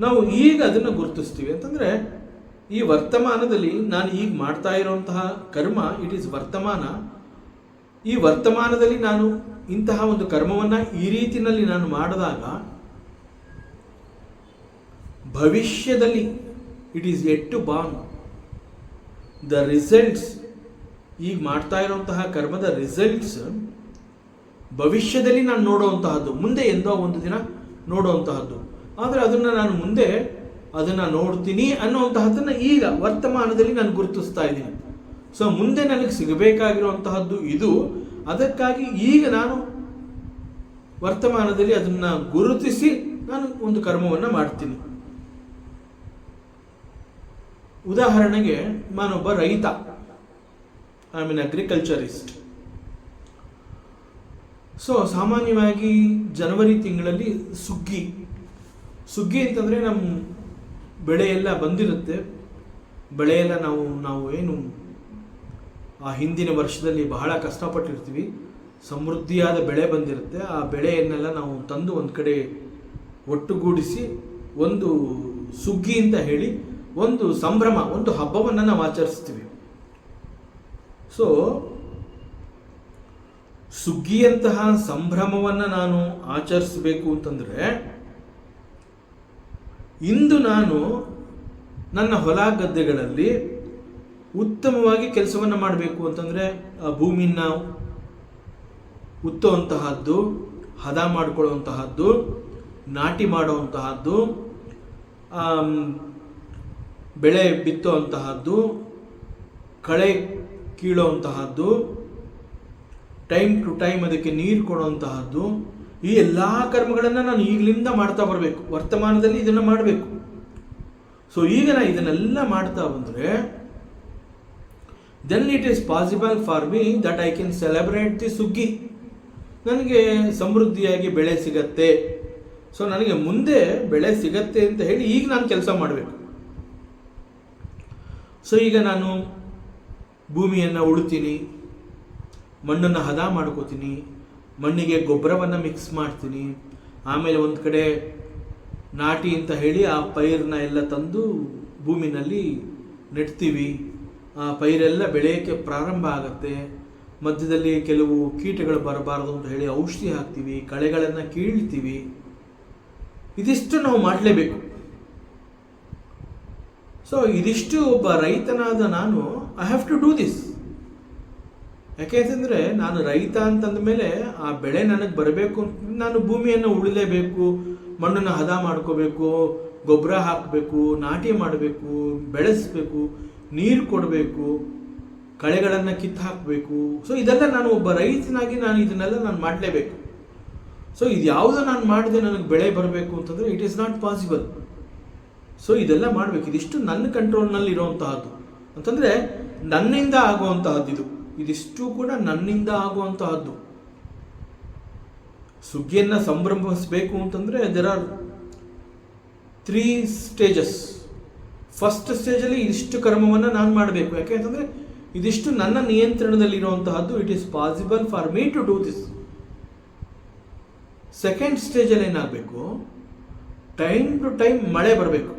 ನಾವು ಈಗ ಅದನ್ನು ಗುರುತಿಸ್ತೀವಿ. ಅಂತಂದರೆ ಈ ವರ್ತಮಾನದಲ್ಲಿ ನಾನು ಈಗ ಮಾಡ್ತಾ ಇರುವಂತಹ ಕರ್ಮ, ಇಟ್ ಈಸ್ ವರ್ತಮಾನ. ಈ ವರ್ತಮಾನದಲ್ಲಿ ನಾನು ಇಂತಹ ಒಂದು ಕರ್ಮವನ್ನು ಈ ರೀತಿಯಲ್ಲಿ ನಾನು ಮಾಡಿದಾಗ ಭವಿಷ್ಯದಲ್ಲಿ it is yet to born the results. ಈಗ ಮಾಡ್ತಾ ಇರುವಂತಹ ಕರ್ಮದ ರಿಸಲ್ಟ್ಸ್ ಭವಿಷ್ಯದಲ್ಲಿ ನಾನು ನೋಡುವಂತಹದ್ದು, ಮುಂದೆ ಎಂದೋ ಒಂದು ದಿನ ನೋಡುವಂತಹದ್ದು. ಆದರೆ ಅದನ್ನು ನಾನು ಮುಂದೆ ಅದನ್ನು ನೋಡ್ತೀನಿ ಅನ್ನುವಂತಹದ್ದನ್ನು ಈಗ ವರ್ತಮಾನದಲ್ಲಿ ನಾನು ಗುರುತಿಸ್ತಾ ಇದ್ದೀನಿ. ಸೊ ಮುಂದೆ ನನಗೆ ಸಿಗಬೇಕಾಗಿರುವಂತಹದ್ದು ಇದು, ಅದಕ್ಕಾಗಿ ಈಗ ನಾನು ವರ್ತಮಾನದಲ್ಲಿ ಅದನ್ನು ಗುರುತಿಸಿ ನಾನು ಒಂದು ಕರ್ಮವನ್ನು ಮಾಡ್ತೀನಿ. ಉದಾಹರಣೆಗೆ ನಾನೊಬ್ಬ ರೈತ, ಐ ಮೀನ್ ಅಗ್ರಿಕಲ್ಚರಿಸ್ಟ್. ಸೊ ಸಾಮಾನ್ಯವಾಗಿ ಜನವರಿ ತಿಂಗಳಲ್ಲಿ ಸುಗ್ಗಿ ಅಂತಂದರೆ ನಮ್ಮ ಬೆಳೆ ಎಲ್ಲ ಬಂದಿರುತ್ತೆ. ಬೆಳೆಯೆಲ್ಲ ನಾವು ಏನು ಆ ಹಿಂದಿನ ವರ್ಷದಲ್ಲಿ ಬಹಳ ಕಷ್ಟಪಟ್ಟಿರ್ತೀವಿ, ಸಮೃದ್ಧಿಯಾದ ಬೆಳೆ ಬಂದಿರುತ್ತೆ. ಆ ಬೆಳೆಯನ್ನೆಲ್ಲ ನಾವು ತಂದು ಒಂದು ಕಡೆ ಒಟ್ಟುಗೂಡಿಸಿ ಒಂದು ಸುಗ್ಗಿ ಅಂತ ಹೇಳಿ ಒಂದು ಸಂಭ್ರಮ, ಒಂದು ಹಬ್ಬವನ್ನು ನಾವು ಆಚರಿಸ್ತೀವಿ. ಸೊ ಸುಗ್ಗಿಯಂತಹ ಸಂಭ್ರಮವನ್ನು ನಾನು ಆಚರಿಸಬೇಕು ಅಂತಂದರೆ ಇಂದು ನಾನು ನನ್ನ ಹೊಲ ಗದ್ದೆಗಳಲ್ಲಿ ಉತ್ತಮವಾಗಿ ಕೆಲಸವನ್ನು ಮಾಡಬೇಕು ಅಂತಂದರೆ ಆ ಭೂಮಿನ ಉತ್ತುವಂತಹದ್ದು, ಹದ ಮಾಡಿಕೊಳ್ಳುವಂತಹದ್ದು, ನಾಟಿ ಮಾಡುವಂತಹದ್ದು, ಬೆಳೆ ಬಿತ್ತುವಂತಹದ್ದು, ಕಳೆ ಕೀಳುವಂತಹದ್ದು, ಟೈಮ್ ಟು ಟೈಮ್ ಅದಕ್ಕೆ ನೀರು ಕೊಡುವಂತಹದ್ದು, ಈ ಎಲ್ಲ ಕರ್ಮಗಳನ್ನು ನಾನು ಈಗಲಿಂದ ಮಾಡ್ತಾ ಬರಬೇಕು. ವರ್ತಮಾನದಲ್ಲಿ ಇದನ್ನು ಮಾಡಬೇಕು. ಸೊ ಈಗ ನಾನು ಇದನ್ನೆಲ್ಲ ಮಾಡ್ತಾ ಬಂದರೆ then it is possible for me that I can celebrate the suggi. ನನಗೆ ಸಮೃದ್ಧಿಯಾಗಿ ಬೆಳೆ ಸಿಗತ್ತೆ. ಸೊ ನನಗೆ ಮುಂದೆ ಬೆಳೆ ಸಿಗತ್ತೆ ಅಂತ ಹೇಳಿ ಈಗ ನಾನು ಕೆಲಸ ಮಾಡಬೇಕು. ಸೊ ಈಗ ನಾನು ಭೂಮಿಯನ್ನು ಉಳುತ್ತೀನಿ, ಮಣ್ಣನ್ನು ಹದ ಮಾಡ್ಕೋತೀನಿ, ಮಣ್ಣಿಗೆ ಗೊಬ್ಬರವನ್ನು ಮಿಕ್ಸ್ ಮಾಡ್ತೀನಿ, ಆಮೇಲೆ ಒಂದು ಕಡೆ ನಾಟಿ ಅಂತ ಹೇಳಿ ಆ ಪೈರನ್ನ ಎಲ್ಲ ತಂದು ಭೂಮಿನಲ್ಲಿ ನೆಡ್ತೀವಿ. ಆ ಪೈರೆಲ್ಲ ಬೆಳೆಯೋಕ್ಕೆ ಪ್ರಾರಂಭ ಆಗುತ್ತೆ. ಮಧ್ಯದಲ್ಲಿ ಕೆಲವು ಕೀಟಗಳು ಬರಬಾರದು ಅಂತ ಹೇಳಿ ಔಷಧಿ ಹಾಕ್ತೀವಿ, ಕಳೆಗಳನ್ನು ಕೀಳ್ತೀವಿ. ಇದಿಷ್ಟು ನಾವು ಮಾಡಲೇಬೇಕು. ಸೊ ಇದಿಷ್ಟು ಒಬ್ಬ ರೈತನಾದ ನಾನು I have to do this. ಯಾಕೆಂತಂದರೆ ನಾನು ರೈತ ಅಂತಂದ ಮೇಲೆ ಆ ಬೆಳೆ ನನಗೆ ಬರಬೇಕು, ನಾನು ಭೂಮಿಯನ್ನು ಉಳಲೇಬೇಕು, ಮಣ್ಣನ್ನು ಹದ ಮಾಡ್ಕೋಬೇಕು, ಗೊಬ್ಬರ ಹಾಕಬೇಕು, ನಾಟಿ ಮಾಡಬೇಕು, ಬೆಳೆಸಬೇಕು, ನೀರು ಕೊಡಬೇಕು, ಕಳೆಗಳನ್ನು ಕಿತ್ತು ಹಾಕಬೇಕು. ಸೊ ಇದೆಲ್ಲ ನಾನು ಒಬ್ಬ ರೈತನಾಗಿ ನಾನು ಇದನ್ನೆಲ್ಲ ನಾನು ಮಾಡಲೇಬೇಕು. ಸೊ ಇದು ಯಾವುದೋ ನಾನು ಮಾಡಿದೆ ನನಗೆ ಬೆಳೆ ಬರಬೇಕು ಅಂತಂದರೆ it is not possible. So ಇದೆಲ್ಲ ಮಾಡಬೇಕು. ಇದಿಷ್ಟು ನನ್ನ ಕಂಟ್ರೋಲ್ನಲ್ಲಿ ಇರೋವಂತಹದ್ದು ಅಂತಂದರೆ ನನ್ನಿಂದ ಆಗುವಂತಹದ್ದು. ಇದಿಷ್ಟು ಕೂಡ ನನ್ನಿಂದ ಆಗುವಂತಹದ್ದು. ಸುಗ್ಗಿಯನ್ನು ಸಂಭ್ರಮಿಸಬೇಕು ಅಂತಂದರೆ ದೆರ್ ಆರ್ 3 ಸ್ಟೇಜಸ್. ಫಸ್ಟ್ ಸ್ಟೇಜಲ್ಲಿ ಇದಿಷ್ಟು ಕರ್ಮವನ್ನು ನಾನು ಮಾಡಬೇಕು. ಯಾಕೆ ಅಂತಂದರೆ ಇದಿಷ್ಟು ನನ್ನ ನಿಯಂತ್ರಣದಲ್ಲಿರುವಂತಹದ್ದು. It is possible for me to do this. Second ಸ್ಟೇಜಲ್ಲಿ ಏನಾಗಬೇಕು, ಟೈಮ್ ಟು ಟೈಮ್ ಮಳೆ ಬರಬೇಕು.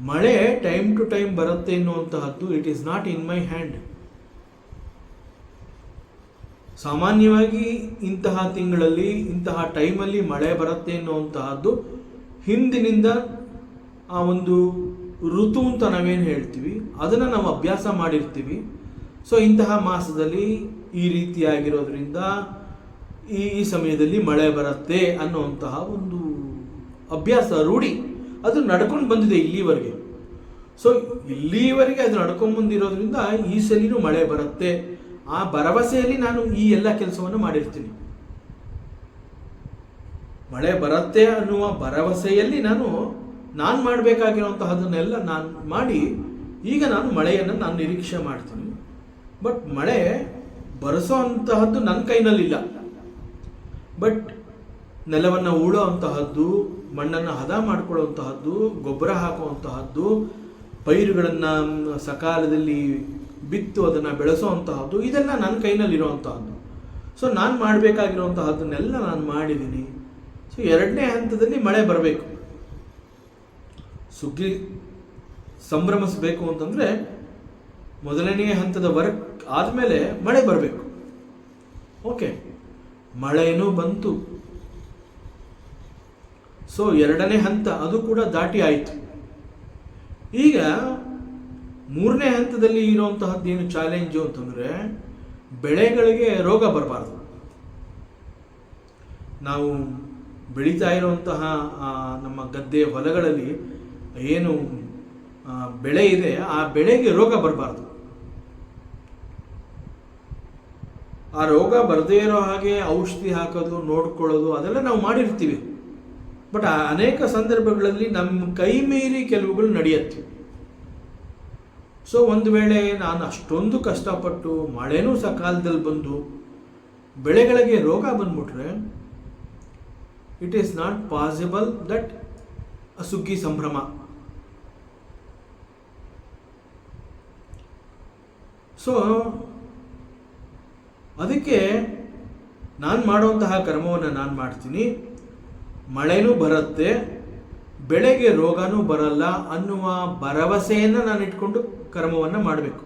ಮಳೆ ಟೈಮ್ ಟು ಟೈಮ್ ಬರುತ್ತೆ ಎನ್ನುವಂತಹದ್ದು it is not in my hand. ಸಾಮಾನ್ಯವಾಗಿ ಇಂತಹ ತಿಂಗಳಲ್ಲಿ ಇಂತಹ ಟೈಮಲ್ಲಿ ಮಳೆ ಬರುತ್ತೆ ಎನ್ನುವಂತಹದ್ದು ಹಿಂದಿನಿಂದ ಆ ಒಂದು ಋತು ಅಂತ ನಾವೇನು ಹೇಳ್ತೀವಿ ಅದನ್ನು ನಾವು ಅಭ್ಯಾಸ ಮಾಡಿರ್ತೀವಿ. ಸೊ ಇಂತಹ ಮಾಸದಲ್ಲಿ ಈ ರೀತಿಯಾಗಿರೋದ್ರಿಂದ ಈ ಸಮಯದಲ್ಲಿ ಮಳೆ ಬರುತ್ತೆ ಅನ್ನುವಂತಹ ಒಂದು ಅಭ್ಯಾಸ, ರೂಢಿ ಅದು ನಡ್ಕೊಂಡು ಬಂದಿದೆ ಇಲ್ಲಿವರೆಗೆ. ಸೊ ಇಲ್ಲಿವರೆಗೆ ಅದು ನಡ್ಕೊಂಡು ಬಂದಿರೋದ್ರಿಂದ ಈ ಸಲಿನೂ ಮಳೆ ಬರುತ್ತೆ ಆ ಭರವಸೆಯಲ್ಲಿ ನಾನು ಈ ಎಲ್ಲ ಕೆಲಸವನ್ನು ಮಾಡಿರ್ತೀನಿ. ಮಳೆ ಬರುತ್ತೆ ಅನ್ನುವ ಭರವಸೆಯಲ್ಲಿ ನಾನು ಮಾಡಬೇಕಾಗಿರುವಂತಹದನ್ನೆಲ್ಲ ನಾನು ಮಾಡಿ ಈಗ ನಾನು ಮಳೆಯನ್ನು ನಾನು ನಿರೀಕ್ಷೆ ಮಾಡ್ತೀನಿ. ಬಟ್ ಮಳೆ ಬರೆಸೋ ಅಂತಹದ್ದು ನನ್ನ ಕೈನಲ್ಲಿಲ್ಲ. ಬಟ್ ನೆಲವನ್ನು ಹೂಳೋ ಅಂತಹದ್ದು, ಮಣ್ಣನ್ನು ಹದ ಮಾಡಿಕೊಳ್ಳುವಂತಹದ್ದು, ಗೊಬ್ಬರ ಹಾಕುವಂತಹದ್ದು, ಪೈರುಗಳನ್ನು ಸಕಾಲದಲ್ಲಿ ಬಿತ್ತು ಅದನ್ನು ಬೆಳೆಸೋವಂತಹದ್ದು ಇದೆಲ್ಲ ನನ್ನ ಕೈನಲ್ಲಿರುವಂತಹದ್ದು. ಸೊ ನಾನು ಮಾಡಬೇಕಾಗಿರುವಂತಹದ್ದನ್ನೆಲ್ಲ ನಾನು ಮಾಡಿದ್ದೀನಿ. ಸೊ ಎರಡನೇ ಹಂತದಲ್ಲಿ ಮಳೆ ಬರಬೇಕು. ಸುಗ್ಗಿ ಸಂಭ್ರಮಿಸಬೇಕು ಅಂತಂದರೆ ಮೊದಲನೇ ಹಂತದ ವರ್ಕ್ ಆದಮೇಲೆ ಮಳೆ ಬರಬೇಕು. ಓಕೆ, ಮಳೆನೂ ಬಂತು. ಸೊ ಎರಡನೇ ಹಂತ ಅದು ಕೂಡ ದಾಟಿ ಆಯಿತು. ಈಗ ಮೂರನೇ ಹಂತದಲ್ಲಿ ಇರುವಂತಹದ್ದು ಏನು ಚಾಲೆಂಜು ಅಂತಂದರೆ ಬೆಳೆಗಳಿಗೆ ರೋಗ ಬರಬಾರ್ದು. ನಾವು ಬೆಳೀತಾ ಇರುವಂತಹ ನಮ್ಮ ಗದ್ದೆ ಹೊಲಗಳಲ್ಲಿ ಏನು ಬೆಳೆ ಇದೆ ಆ ಬೆಳೆಗೆ ರೋಗ ಬರಬಾರ್ದು. ಆ ರೋಗ ಬರದೇ ಇರೋ ಹಾಗೆ ಔಷಧಿ ಹಾಕೋದು, ನೋಡ್ಕೊಳ್ಳೋದು ಅದೆಲ್ಲ ನಾವು ಮಾಡಿರ್ತೀವಿ. ಬಟ್ ಅನೇಕ ಸಂದರ್ಭಗಳಲ್ಲಿ ನಮ್ಮ ಕೈ ಮೀರಿ ಕೆಲವುಗಳು ನಡೆಯುತ್ತೆ. ಸೊ ಒಂದು ವೇಳೆ ನಾನು ಅಷ್ಟೊಂದು ಕಷ್ಟಪಟ್ಟು ಮಳೆನೂ ಸಕಾಲದಲ್ಲಿ ಬಂದು ಬೆಳೆಗಳಿಗೆ ರೋಗ ಬಂದ್ಬಿಟ್ರೆ it is not possible that ಸುಗ್ಗಿ ಸಂಭ್ರಮ. ಸೊ ಅದಕ್ಕೆ ನಾನು ಮಾಡುವಂತಹ ಕರ್ಮವನ್ನು ನಾನು ಮಾಡ್ತೀನಿ. ಮಳೆನೂ ಬರುತ್ತೆ, ಬೆಳೆಗೆ ರೋಗನೂ ಬರಲ್ಲ ಅನ್ನುವ ಭರವಸೆಯನ್ನು ನಾನು ಇಟ್ಕೊಂಡು ಕರ್ಮವನ್ನು ಮಾಡಬೇಕು.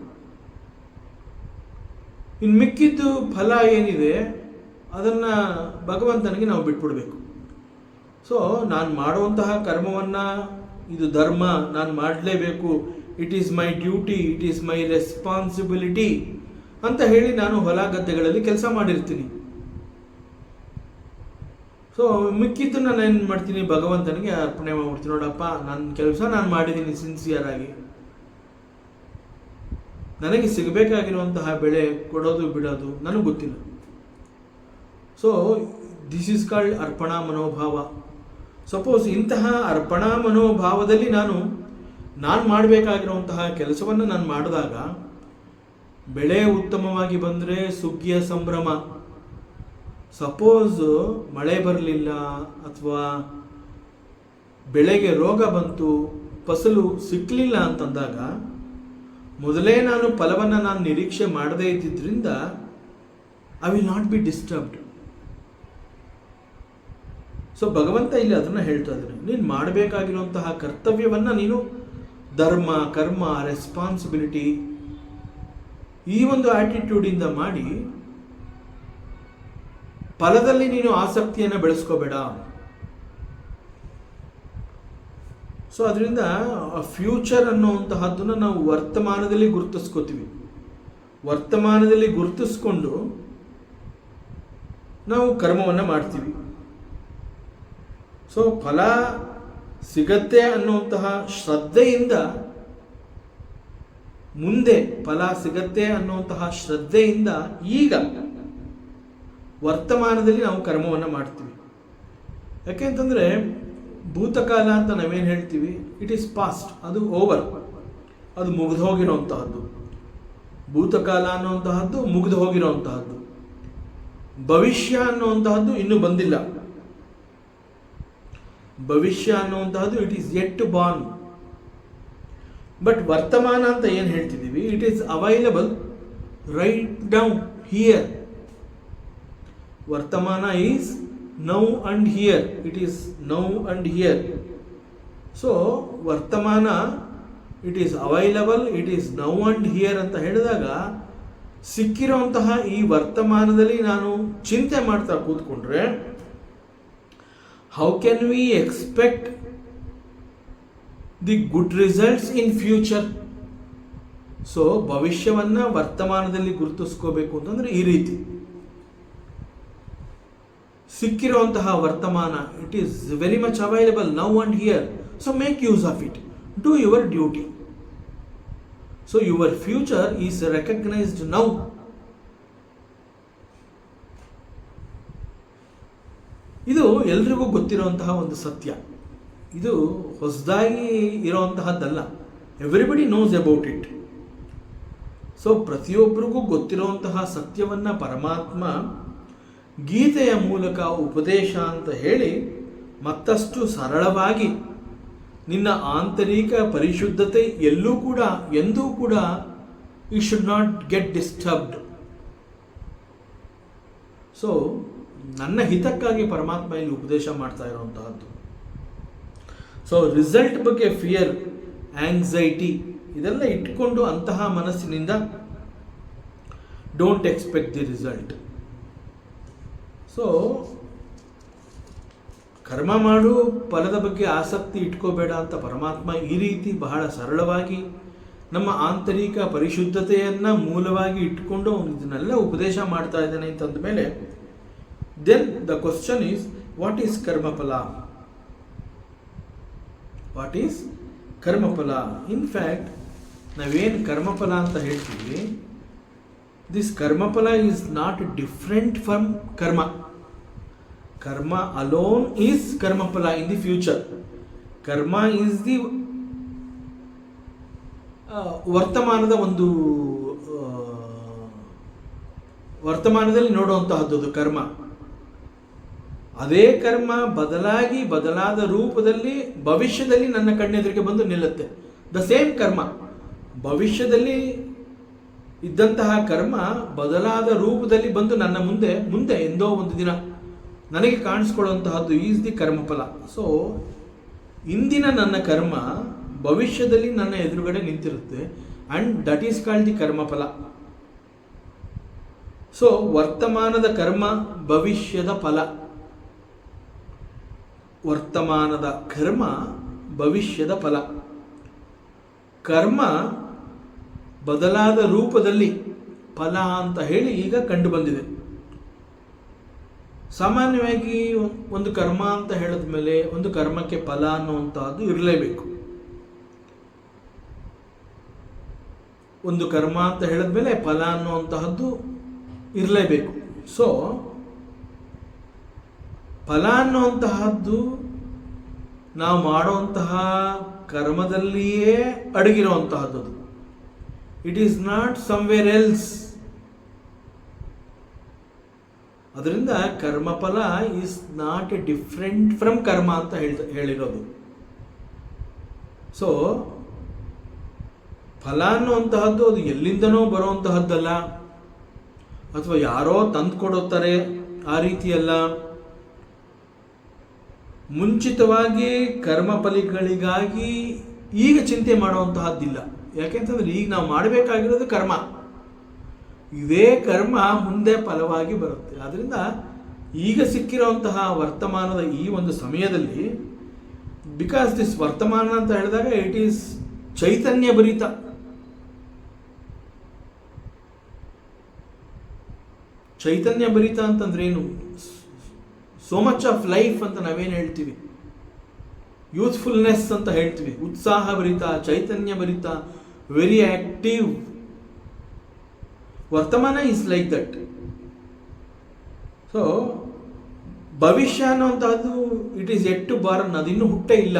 ಇನ್ನು ಮಿಕ್ಕಿದ್ದು ಫಲ ಏನಿದೆ ಅದನ್ನು ಭಗವಂತನಿಗೆ ನಾವು ಬಿಟ್ಬಿಡ್ಬೇಕು. ಸೊ ನಾನು ಮಾಡುವಂತಹ ಕರ್ಮವನ್ನು ಇದು ಧರ್ಮ, ನಾನು ಮಾಡಲೇಬೇಕು, it is my duty, it is my responsibility ಅಂತ ಹೇಳಿ ನಾನು ಹೊಲ ಗದ್ದೆಗಳಲ್ಲಿ ಕೆಲಸ ಮಾಡಿರ್ತೀನಿ. ಸೊ ಮಿಕ್ಕಿದ್ದನ್ನು ನಾನು ಏನು ಮಾಡ್ತೀನಿ, ಭಗವಂತನಿಗೆ ಅರ್ಪಣೆ ಮಾಡ್ಬಿಡ್ತೀನಿ. ನೋಡಪ್ಪ, ನನ್ನ ಕೆಲಸ ನಾನು ಮಾಡಿದ್ದೀನಿ ಸಿನ್ಸಿಯರ್ ಆಗಿ, ನನಗೆ ಸಿಗಬೇಕಾಗಿರುವಂತಹ ಬೆಳೆ ಕೊಡೋದು ಬಿಡೋದು ನನಗೆ ಗೊತ್ತಿಲ್ಲ. ಸೊ ದಿಸ್ ಈಸ್ ಕಾಲ್ಡ್ ಅರ್ಪಣಾ ಮನೋಭಾವ. ಸಪೋಸ್ ಇಂತಹ ಅರ್ಪಣಾ ಮನೋಭಾವದಲ್ಲಿ ನಾನು ಮಾಡಬೇಕಾಗಿರುವಂತಹ ಕೆಲಸವನ್ನು ನಾನು ಮಾಡಿದಾಗ ಬೆಳೆ ಉತ್ತಮವಾಗಿ ಬಂದರೆ ಸುಗ್ಗಿಯ ಸಂಭ್ರಮ. ಸಪೋಸ್ ಮಳೆ ಬರಲಿಲ್ಲ ಅಥವಾ ಬೆಳೆಗೆ ರೋಗ ಬಂತು, ಫಸಲು ಸಿಕ್ಕಲಿಲ್ಲ ಅಂತಂದಾಗ ಮೊದಲೇ ನಾನು ಫಲವನ್ನು ನಾನು ನಿರೀಕ್ಷೆ ಮಾಡದೇ ಇದ್ದಿದ್ದರಿಂದ I will not be disturbed. So ಭಗವಂತ ಇಲ್ಲಿ ಅದನ್ನು ಹೇಳ್ತಾ ಇದ್ದಾನೆ, ನೀನು ಮಾಡಬೇಕಾಗಿರುವಂತಹ ಕರ್ತವ್ಯವನ್ನು ನೀನು ಧರ್ಮ, ಕರ್ಮ, ರೆಸ್ಪಾನ್ಸಿಬಿಲಿಟಿ ಈ ಒಂದು ಆಟಿಟ್ಯೂಡಿಂದ ಮಾಡಿ ಫಲದಲ್ಲಿ ನೀನು ಆಸಕ್ತಿಯನ್ನು ಬೆಳೆಸ್ಕೋಬೇಡ. ಸೊ ಅದರಿಂದ ಫ್ಯೂಚರ್ ಅನ್ನುವಂತಹದ್ದನ್ನು ನಾವು ವರ್ತಮಾನದಲ್ಲಿ ಗುರುತಿಸ್ಕೋತೀವಿ. ವರ್ತಮಾನದಲ್ಲಿ ಗುರುತಿಸ್ಕೊಂಡು ನಾವು ಕರ್ಮವನ್ನು ಮಾಡ್ತೀವಿ. ಸೊ ಫಲ ಸಿಗತ್ತೆ ಅನ್ನುವಂತಹ ಶ್ರದ್ಧೆಯಿಂದ ಮುಂದೆ ಫಲ ಸಿಗತ್ತೆ ಅನ್ನುವಂತಹ ಶ್ರದ್ಧೆಯಿಂದ ಈಗ ವರ್ತಮಾನದಲ್ಲಿ ನಾವು ಕರ್ಮವನ್ನು ಮಾಡ್ತೀವಿ. ಯಾಕೆಂತಂದರೆ ಭೂತಕಾಲ ಅಂತ ನಾವೇನು ಹೇಳ್ತೀವಿ, ಇಟ್ ಈಸ್ ಪಾಸ್ಟ್, ಅದು ಓವರ್, ಅದು ಮುಗಿದು ಹೋಗಿರೋಂತಹದ್ದು. ಭೂತಕಾಲ ಅನ್ನುವಂತಹದ್ದು ಮುಗಿದು ಹೋಗಿರೋಂತಹದ್ದು. ಭವಿಷ್ಯ ಅನ್ನುವಂತಹದ್ದು ಇನ್ನೂ ಬಂದಿಲ್ಲ. ಭವಿಷ್ಯ ಅನ್ನುವಂತಹದ್ದು it is yet to born. But ವರ್ತಮಾನ ಅಂತ ಏನು ಹೇಳ್ತಿದ್ದೀವಿ, it is available right down here. ವರ್ತಮಾನ is now and here, it is now and here. So ವರ್ತಮಾನ it is available, it is now and here ಅಂತ ಹೇಳಿದಾಗ ಸಿಕ್ಕಿರೋಂತಹ ಈ ವರ್ತಮಾನದಲ್ಲಿ ನಾನು ಚಿಂತೆ ಮಾಡ್ತಾ ಕೂತ್ಕೊಂಡ್ರೆ how can we expect the good results in future? So ಭವಿಷ್ಯವನ್ನು ವರ್ತಮಾನದಲ್ಲಿ ಗುರುತಿಸ್ಕೋಬೇಕು ಅಂತಂದರೆ ಈ ರೀತಿ ಸಿಕ್ಕಿರುವಂತಹ ವರ್ತಮಾನ it is very much available now and here. So make use of it, do your duty. So your future is recognised now. ಇದು ಎಲ್ರಿಗೂ ಗೊತ್ತಿರುವಂತಹ ಒಂದು ಸತ್ಯ. ಇದು ಹೊಸದಾಗಿ ಇರೋವಂತಹದ್ದಲ್ಲ. Everybody knows about it. So ಪ್ರತಿಯೊಬ್ಬರಿಗೂ ಗೊತ್ತಿರುವಂತಹ ಸತ್ಯವನ್ನು ಪರಮಾತ್ಮ ಗೀತೆಯ ಮೂಲಕ ಉಪದೇಶ ಅಂತ ಹೇಳಿ ಮತ್ತಷ್ಟು ಸರಳವಾಗಿ ನಿನ್ನ ಆಂತರಿಕ ಪರಿಶುದ್ಧತೆ ಎಂದೂ ಕೂಡ you should not get disturbed. So ನನ್ನ ಹಿತಕ್ಕಾಗಿ ಪರಮಾತ್ಮ ಇಲ್ಲಿ ಉಪದೇಶ ಮಾಡ್ತಾ ಇರುವಂತಹದ್ದು. ಸೊ ರಿಸಲ್ಟ್ ಬಗ್ಗೆ ಫಿಯರ್, ಆಂಗ್ಸೈಟಿ ಇದೆಲ್ಲ ಇಟ್ಕೊಂಡು ಅಂತಹ ಮನಸ್ಸಿನಿಂದ don't expect the result. So ಕರ್ಮ ಮಾಡು, ಫಲದ ಬಗ್ಗೆ ಆಸಕ್ತಿ ಇಟ್ಕೋಬೇಡ ಅಂತ ಪರಮಾತ್ಮ ಈ ರೀತಿ ಬಹಳ ಸರಳವಾಗಿ ನಮ್ಮ ಆಂತರಿಕ ಪರಿಶುದ್ಧತೆಯನ್ನು ಮೂಲವಾಗಿ ಇಟ್ಕೊಂಡು ಇದನ್ನೆಲ್ಲ ಉಪದೇಶ ಮಾಡ್ತಾ ಇದ್ದಾನೆ ಅಂತಂದ ಮೇಲೆ then the question is, what is ಕರ್ಮಫಲ? ವಾಟ್ ಈಸ್ ಕರ್ಮಫಲ? ಇನ್ಫ್ಯಾಕ್ಟ್ ನಾವೇನು ಕರ್ಮಫಲ ಅಂತ ಹೇಳ್ತೀವಿ, ದಿಸ್ ಕರ್ಮಫಲ ಈಸ್ ನಾಟ್ ಡಿಫ್ರೆಂಟ್ ಫ್ರಮ್ ಕರ್ಮ. Karma alone is karmaphala in the future. Karma is the ವರ್ತಮಾನದ ಒಂದು ವರ್ತಮಾನದಲ್ಲಿ ನೋಡುವಂತಹದ್ದು ಕರ್ಮ. ಅದೇ ಕರ್ಮ ಬದಲಾದ ರೂಪದಲ್ಲಿ ಭವಿಷ್ಯದಲ್ಲಿ ನನ್ನ ಕಣ್ಣೆದುರಿಗೆ ಬಂದು ನಿಲ್ಲುತ್ತೆ. ದ ಸೇಮ್ ಕರ್ಮ, ಭವಿಷ್ಯದಲ್ಲಿ ಇದ್ದಂತಹ ಕರ್ಮ ಬದಲಾದ ರೂಪದಲ್ಲಿ ಬಂದು ನನ್ನ ಮುಂದೆ ಎಂದೋ ಒಂದು ದಿನ ನನಗೆ ಕಾಣಿಸ್ಕೊಳ್ಳುವಂತಹದ್ದು ಈಸ್ ದಿ ಕರ್ಮಫಲ. ಸೊ ಇಂದಿನ ನನ್ನ ಕರ್ಮ ಭವಿಷ್ಯದಲ್ಲಿ ನನ್ನ ಎದುರುಗಡೆ ನಿಂತಿರುತ್ತೆ and that is called the ಕರ್ಮಫಲ. ಸೊ ವರ್ತಮಾನದ ಕರ್ಮ, ಭವಿಷ್ಯದ ಫಲ. ವರ್ತಮಾನದ ಕರ್ಮ, ಭವಿಷ್ಯದ ಫಲ. ಕರ್ಮ ಬದಲಾದ ರೂಪದಲ್ಲಿ ಫಲ ಅಂತ ಹೇಳಿ ಈಗ ಕಂಡು ಬಂದಿದೆ. ಸಾಮಾನ್ಯವಾಗಿ ಒಂದು ಕರ್ಮ ಅಂತ ಹೇಳಿದ ಮೇಲೆ ಒಂದು ಕರ್ಮಕ್ಕೆ ಫಲ ಅನ್ನುವಂತಹದ್ದು ಇರಲೇಬೇಕು. ಒಂದು ಕರ್ಮ ಅಂತ ಹೇಳಿದ ಮೇಲೆ ಫಲ ಅನ್ನುವಂತಹದ್ದು ಇರಲೇಬೇಕು. ಸೊ ಫಲ ಅನ್ನುವಂತಹದ್ದು ನಾವು ಮಾಡುವಂತಹ ಕರ್ಮದಲ್ಲಿಯೇ ಅಡಗಿರುವಂತಹದ್ದು. It is not somewhere else. ಅದರಿಂದ ಕರ್ಮಫಲ is not a different from ಕರ್ಮ ಅಂತ ಹೇಳಿರೋದು. ಸೊ ಫಲ ಅನ್ನುವಂತಹದ್ದು ಅದು ಎಲ್ಲಿಂದನೋ ಬರುವಂತಹದ್ದಲ್ಲ, ಅಥವಾ ಯಾರೋ ತಂದು ಕೊಡುತ್ತಾರೆ ಆ ರೀತಿಯಲ್ಲ. ಮುಂಚಿತವಾಗಿ ಕರ್ಮಫಲಿಗಳಿಗಾಗಿ ಈಗ ಚಿಂತೆ ಮಾಡುವಂತಹದ್ದಿಲ್ಲ. ಯಾಕೆಂತಂದ್ರೆ ಈಗ ನಾವು ಮಾಡಬೇಕಾಗಿರೋದು ಕರ್ಮ. ಇದೇ ಕರ್ಮ ಮುಂದೆ ಫಲವಾಗಿ ಬರುತ್ತೆ. ಆದ್ದರಿಂದ ಈಗ ಸಿಕ್ಕಿರುವಂತಹ ವರ್ತಮಾನದ ಈ ಒಂದು ಸಮಯದಲ್ಲಿ, ಬಿಕಾಸ್ ದಿಸ್ ವರ್ತಮಾನ ಅಂತ ಹೇಳಿದಾಗ ಇಟ್ ಈಸ್ ಚೈತನ್ಯ ಭರಿತ. ಚೈತನ್ಯ ಭರಿತ ಅಂತಂದ್ರೆ ಏನು? ಸೋ ಮಚ್ ಆಫ್ ಲೈಫ್ ಅಂತ ನಾವೇನು ಹೇಳ್ತೀವಿ, ಯೂತ್ಫುಲ್ನೆಸ್ ಅಂತ ಹೇಳ್ತೀವಿ. ಉತ್ಸಾಹ ಭರಿತ, ಚೈತನ್ಯ ಭರಿತ, ವೆರಿ ಆಕ್ಟಿವ್. ವರ್ತಮಾನ ಈಸ್ ಲೈಕ್ ದಟ್. ಸೊ ಭವಿಷ್ಯ ಅನ್ನುವಂತಹದ್ದು it is yet to born, ಅದಿನ್ನೂ ಹುಟ್ಟೇ ಇಲ್ಲ.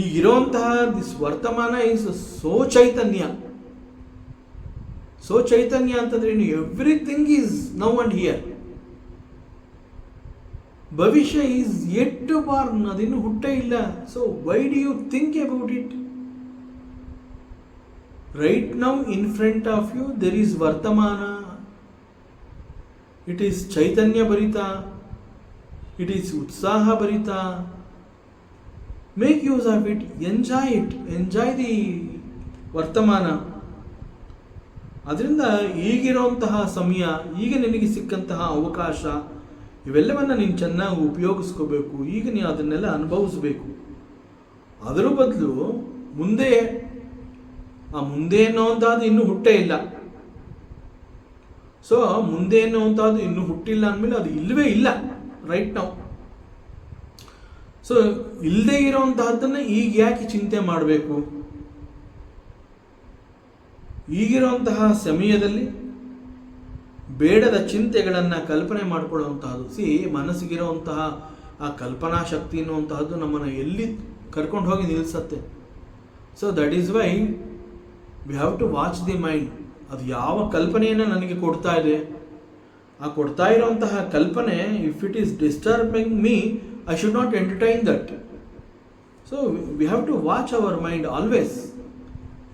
ಈಗಿರುವಂತಹ ದಿಸ್ ವರ್ತಮಾನ ಈಸ್ ಸೋ ಚೈತನ್ಯ. ಸೋ ಚೈತನ್ಯ ಅಂತಂದ್ರೆ everything is now and here. ಭವಿಷ್ಯ ಈಸ್ ಎಟ್ ಟು ಬಾರ್ನ್, ಅದಿನ್ನೂ ಹುಟ್ಟೇ ಇಲ್ಲ. So why do you think about it? Right now in front of you there is ವರ್ತಮಾನ. ಇಟ್ ಈಸ್ ಚೈತನ್ಯ ಭರಿತ, ಇಟ್ ಈಸ್ ಉತ್ಸಾಹ ಭರಿತ. Make use of it, enjoy it, enjoy the ವರ್ತಮಾನ. ಅದರಿಂದ ಈಗಿರುವಂತಹ ಸಮಯ, ಈಗ ನಿನಗೆ ಸಿಕ್ಕಂತಹ ಅವಕಾಶ, ಇವೆಲ್ಲವನ್ನು ನೀನು ಚೆನ್ನಾಗಿ ಉಪಯೋಗಿಸ್ಕೋಬೇಕು. ಈಗ ನೀನು ಅದನ್ನೆಲ್ಲ ಅನುಭವಿಸ್ಬೇಕು. ಅದರ ಬದಲು ಮುಂದೆ, ಆ ಮುಂದೆ ಅನ್ನೋಂಥದ್ದು ಇನ್ನೂ ಹುಟ್ಟೇ ಇಲ್ಲ. ಸೊ ಮುಂದೆ ಅನ್ನುವಂಥದ್ದು ಇನ್ನೂ ಹುಟ್ಟಿಲ್ಲ ಅಂದಮೇಲೆ ಅದು ಇಲ್ಲವೇ ಇಲ್ಲ ರೈಟ್ ನಾವು. ಸೊ ಇಲ್ಲದೆ ಇರೋವಂತಹದ್ದನ್ನು ಈಗ ಯಾಕೆ ಚಿಂತೆ ಮಾಡಬೇಕು? ಈಗಿರುವಂತಹ ಸಮಯದಲ್ಲಿ ಬೇಡದ ಚಿಂತೆಗಳನ್ನು ಕಲ್ಪನೆ ಮಾಡಿಕೊಳ್ಳುವಂತಹದ್ದು. ಮನಸ್ಸಿಗಿರುವಂತಹ ಆ ಕಲ್ಪನಾ ಶಕ್ತಿ ಅನ್ನುವಂತಹದ್ದು ನಮ್ಮನ್ನು ಎಲ್ಲಿ ಕರ್ಕೊಂಡು ಹೋಗಿ ನಿಲ್ಲಿಸತ್ತೆ. So that is why we have to watch the mind. ಅದು ಯಾವ ಕಲ್ಪನೆಯನ್ನು ನನಗೆ ಕೊಡ್ತಾ ಇದೆ, ಆ ಕೊಡ್ತಾ ಇರುವಂತಹ ಕಲ್ಪನೆ, if it is disturbing me, I should not entertain that. So we have to watch our mind always.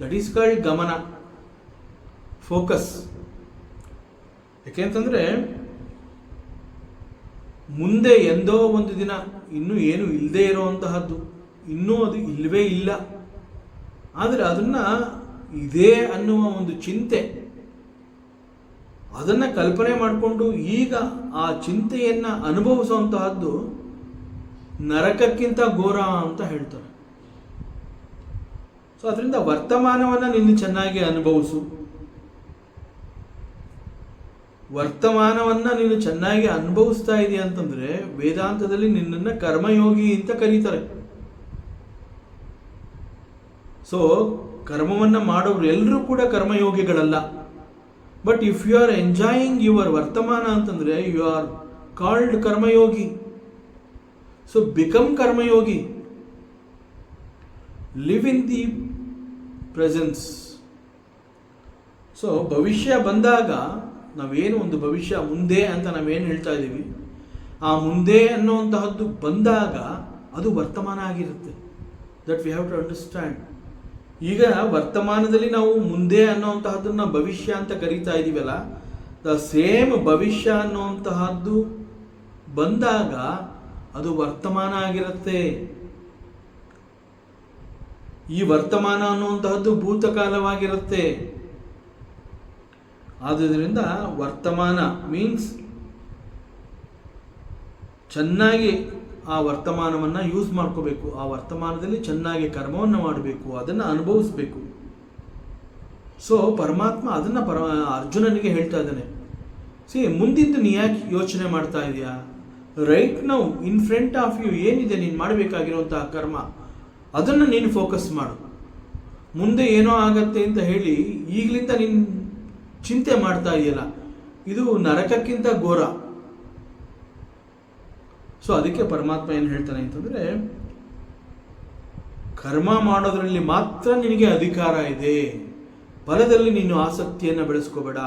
That is called ಗಮನ, ಫೋಕಸ್. ಯಾಕೆಂತಂದರೆ ಮುಂದೆ ಎಂದೋ ಒಂದು ದಿನ ಇನ್ನೂ ಏನು ಇಲ್ಲದೆ ಇರೋವಂತಹದ್ದು, ಇನ್ನೂ ಅದು ಇಲ್ಲವೇ ಇಲ್ಲ. ಆದರೆ ಅದನ್ನು ಇದೆ ಅನ್ನುವ ಒಂದು ಚಿಂತೆ, ಅದನ್ನು ಕಲ್ಪನೆ ಮಾಡಿಕೊಂಡು ಈಗ ಆ ಚಿಂತೆಯನ್ನು ಅನುಭವಿಸುವಂತಹದ್ದು ನರಕಕ್ಕಿಂತ ಘೋರ ಅಂತ ಹೇಳ್ತಾರೆ. ಸೊ ಅದರಿಂದ ವರ್ತಮಾನವನ್ನು ನೀನು ಚೆನ್ನಾಗಿ ಅನುಭವಿಸು. ವರ್ತಮಾನವನ್ನು ನೀನು ಚೆನ್ನಾಗಿ ಅನುಭವಿಸ್ತಾ ಇದೆಯಾ ಅಂತಂದರೆ ವೇದಾಂತದಲ್ಲಿ ನಿನ್ನನ್ನು ಕರ್ಮಯೋಗಿ ಅಂತ ಕರೀತಾರೆ. ಸೊ ಕರ್ಮವನ್ನು ಮಾಡೋರು ಎಲ್ಲರೂ ಕೂಡ ಕರ್ಮಯೋಗಿಗಳಲ್ಲ. But if you are enjoying your ವರ್ತಮಾನ ಅಂತಂದರೆ ಯು ಆರ್ ಕಾಲ್ಡ್ ಕರ್ಮಯೋಗಿ. ಸೊ ಬಿಕಮ್ ಕರ್ಮಯೋಗಿ. Live in the presence. So ಭವಿಷ್ಯ ಬಂದಾಗ ನಾವೇನು ಒಂದು ಭವಿಷ್ಯ ಮುಂದೆ ಅಂತ ನಾವೇನು ಹೇಳ್ತಾ ಇದ್ದೀವಿ, ಆ ಮುಂದೆ ಅನ್ನುವಂತಹದ್ದು ಬಂದಾಗ ಅದು ವರ್ತಮಾನ ಆಗಿರುತ್ತೆ. That we have to understand. ಈಗ ವರ್ತಮಾನದಲ್ಲಿ ನಾವು ಮುಂದೆ ಅನ್ನುವಂತಹದ್ದನ್ನು ಭವಿಷ್ಯ ಅಂತ ಕರೀತಾ ಇದ್ದೀವಲ್ಲ, ದ ಸೇಮ್ ಭವಿಷ್ಯ ಅನ್ನುವಂತಹದ್ದು ಬಂದಾಗ ಅದು ವರ್ತಮಾನ ಆಗಿರುತ್ತೆ. ಈ ವರ್ತಮಾನ ಅನ್ನುವಂತಹದ್ದು ಭೂತಕಾಲವಾಗಿರುತ್ತೆ. ಆದ್ದರಿಂದ ವರ್ತಮಾನ ಮೀನ್ಸ್ ಚೆನ್ನಾಗಿ ಆ ವರ್ತಮಾನವನ್ನು ಯೂಸ್ ಮಾಡ್ಕೋಬೇಕು. ಆ ವರ್ತಮಾನದಲ್ಲಿ ಚೆನ್ನಾಗಿ ಕರ್ಮವನ್ನು ಮಾಡಬೇಕು, ಅದನ್ನು ಅನುಭವಿಸ್ಬೇಕು. ಸೊ ಪರಮಾತ್ಮ ಅದನ್ನು ಅರ್ಜುನನಿಗೆ ಹೇಳ್ತಾ ಇದ್ದಾನೆ. ಮುಂದಿಂದು ನೀ ಯಾಕೆ ಯೋಚನೆ ಮಾಡ್ತಾ ಇದೆಯಾ? Right now in front of you ಏನಿದೆ ನೀನು ಮಾಡಬೇಕಾಗಿರುವಂತಹ ಕರ್ಮ, ಅದನ್ನು ನೀನು ಫೋಕಸ್ ಮಾಡು. ಮುಂದೆ ಏನೋ ಆಗತ್ತೆ ಅಂತ ಹೇಳಿ ಈಗಲಿಂದ ನೀನು ಚಿಂತೆ ಮಾಡ್ತಾ ಇದೆಯಲ್ಲ, ಇದು ನರಕಕ್ಕಿಂತ ಘೋರ. ಸೊ ಅದಕ್ಕೆ ಪರಮಾತ್ಮ ಏನು ಹೇಳ್ತಾನೆ ಅಂತಂದರೆ, ಕರ್ಮ ಮಾಡೋದ್ರಲ್ಲಿ ಮಾತ್ರ ನಿನಗೆ ಅಧಿಕಾರ ಇದೆ. ಫಲದಲ್ಲಿ ನೀನು ಆಸಕ್ತಿಯನ್ನು ಬೆಳೆಸ್ಕೋಬೇಡ.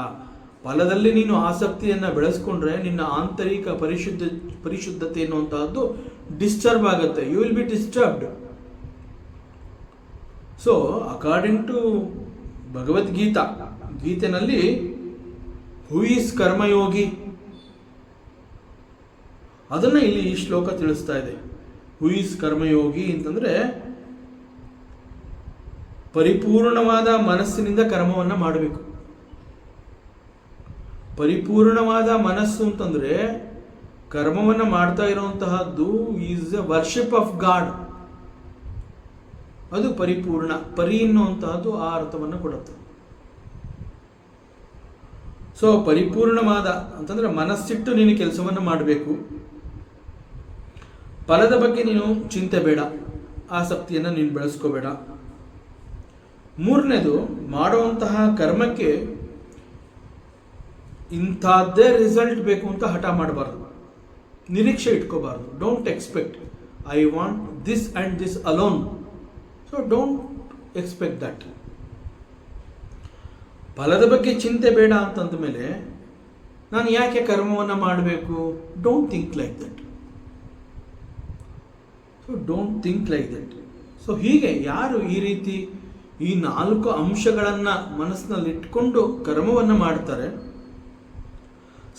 ಫಲದಲ್ಲಿ ನೀನು ಆಸಕ್ತಿಯನ್ನು ಬೆಳೆಸ್ಕೊಂಡ್ರೆ ನಿನ್ನ ಆಂತರಿಕ ಪರಿಶುದ್ಧತೆ ಅನ್ನುವಂತಹದ್ದು ಡಿಸ್ಟರ್ಬ್ ಆಗುತ್ತೆ. You will be disturbed. So according to ಗೀತೆನಲ್ಲಿ ಹೂ ಈಸ್ ಕರ್ಮಯೋಗಿ, ಅದನ್ನು ಇಲ್ಲಿ ಈ ಶ್ಲೋಕ ತಿಳಿಸ್ತಾ ಇದೆ. ಹೂ ಈಸ್ ಕರ್ಮಯೋಗಿ ಅಂತಂದರೆ ಪರಿಪೂರ್ಣವಾದ ಮನಸ್ಸಿನಿಂದ ಕರ್ಮವನ್ನು ಮಾಡಬೇಕು. ಪರಿಪೂರ್ಣವಾದ ಮನಸ್ಸು ಅಂತಂದರೆ ಕರ್ಮವನ್ನು ಮಾಡ್ತಾ ಇರುವಂತಹದ್ದು is a worship of god. ಅದು ಪರಿಪೂರ್ಣ. ಪರಿ ಎನ್ನುವಂತಹದ್ದು ಆ ಅರ್ಥವನ್ನು ಕೊಡುತ್ತೆ. ಸೊ ಪರಿಪೂರ್ಣವಾದ ಅಂತಂದರೆ ಮನಸ್ಸಿಟ್ಟು ನೀನು ಕೆಲಸವನ್ನು ಮಾಡಬೇಕು. ಫಲದ ಬಗ್ಗೆ ನೀನು ಚಿಂತೆ ಬೇಡ, ಆಸಕ್ತಿಯನ್ನು ನೀನು ಬೆಳೆಸ್ಕೋಬೇಡ. ಮೂರನೇದು, ಮಾಡುವಂತಹ ಕರ್ಮಕ್ಕೆ ಇಂಥದ್ದೇ ರಿಸಲ್ಟ್ ಬೇಕು ಅಂತ ಹಠ ಮಾಡಬಾರ್ದು, ನಿರೀಕ್ಷೆ ಇಟ್ಕೋಬಾರ್ದು. Don't expect I want this and this alone. So don't expect that. ಫಲದ ಬಗ್ಗೆ ಚಿಂತೆ ಬೇಡ ಅಂತಂದ ಮೇಲೆ ನಾನು ಯಾಕೆ ಕರ್ಮವನ್ನು ಮಾಡಬೇಕು? Don't think like that. So don't think like that. So ಹೀಗೆ ಯಾರು ಈ ರೀತಿ ಈ 4 ಅಂಶಗಳನ್ನು ಮನಸ್ಸಿನಲ್ಲಿ ಇಟ್ಕೊಂಡು ಕರ್ಮವನ್ನು ಮಾಡ್ತಾರೆ,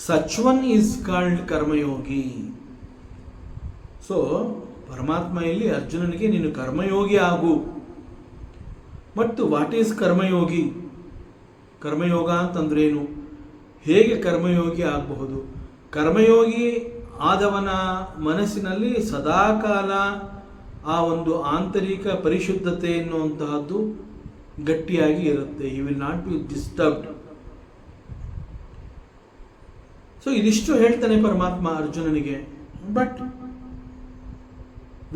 ಸಚ್ ಒನ್ ಈಸ್ ಕಾಲ್ಡ್ ಕರ್ಮಯೋಗಿ. ಸೊ ಪರಮಾತ್ಮ ಇಲ್ಲಿ ಅರ್ಜುನನಿಗೆ ನೀನು ಕರ್ಮಯೋಗಿ ಆಗು. ಮತ್ತು ವಾಟ್ ಈಸ್ ಕರ್ಮಯೋಗಿ? ಕರ್ಮಯೋಗ ಅಂತಂದ್ರೇನು? ಹೇಗೆ ಕರ್ಮಯೋಗಿ ಆಗಬಹುದು? ಕರ್ಮಯೋಗಿ ಆದವನ ಮನಸ್ಸಿನಲ್ಲಿ ಸದಾಕಾಲ ಆ ಒಂದು ಆಂತರಿಕ ಪರಿಶುದ್ಧತೆ ಎನ್ನುವಂತಹದ್ದು ಗಟ್ಟಿಯಾಗಿ ಇರುತ್ತೆ. You will not be disturbed. So ಇದಿಷ್ಟು ಹೇಳ್ತಾನೆ ಪರಮಾತ್ಮ ಅರ್ಜುನನಿಗೆ. But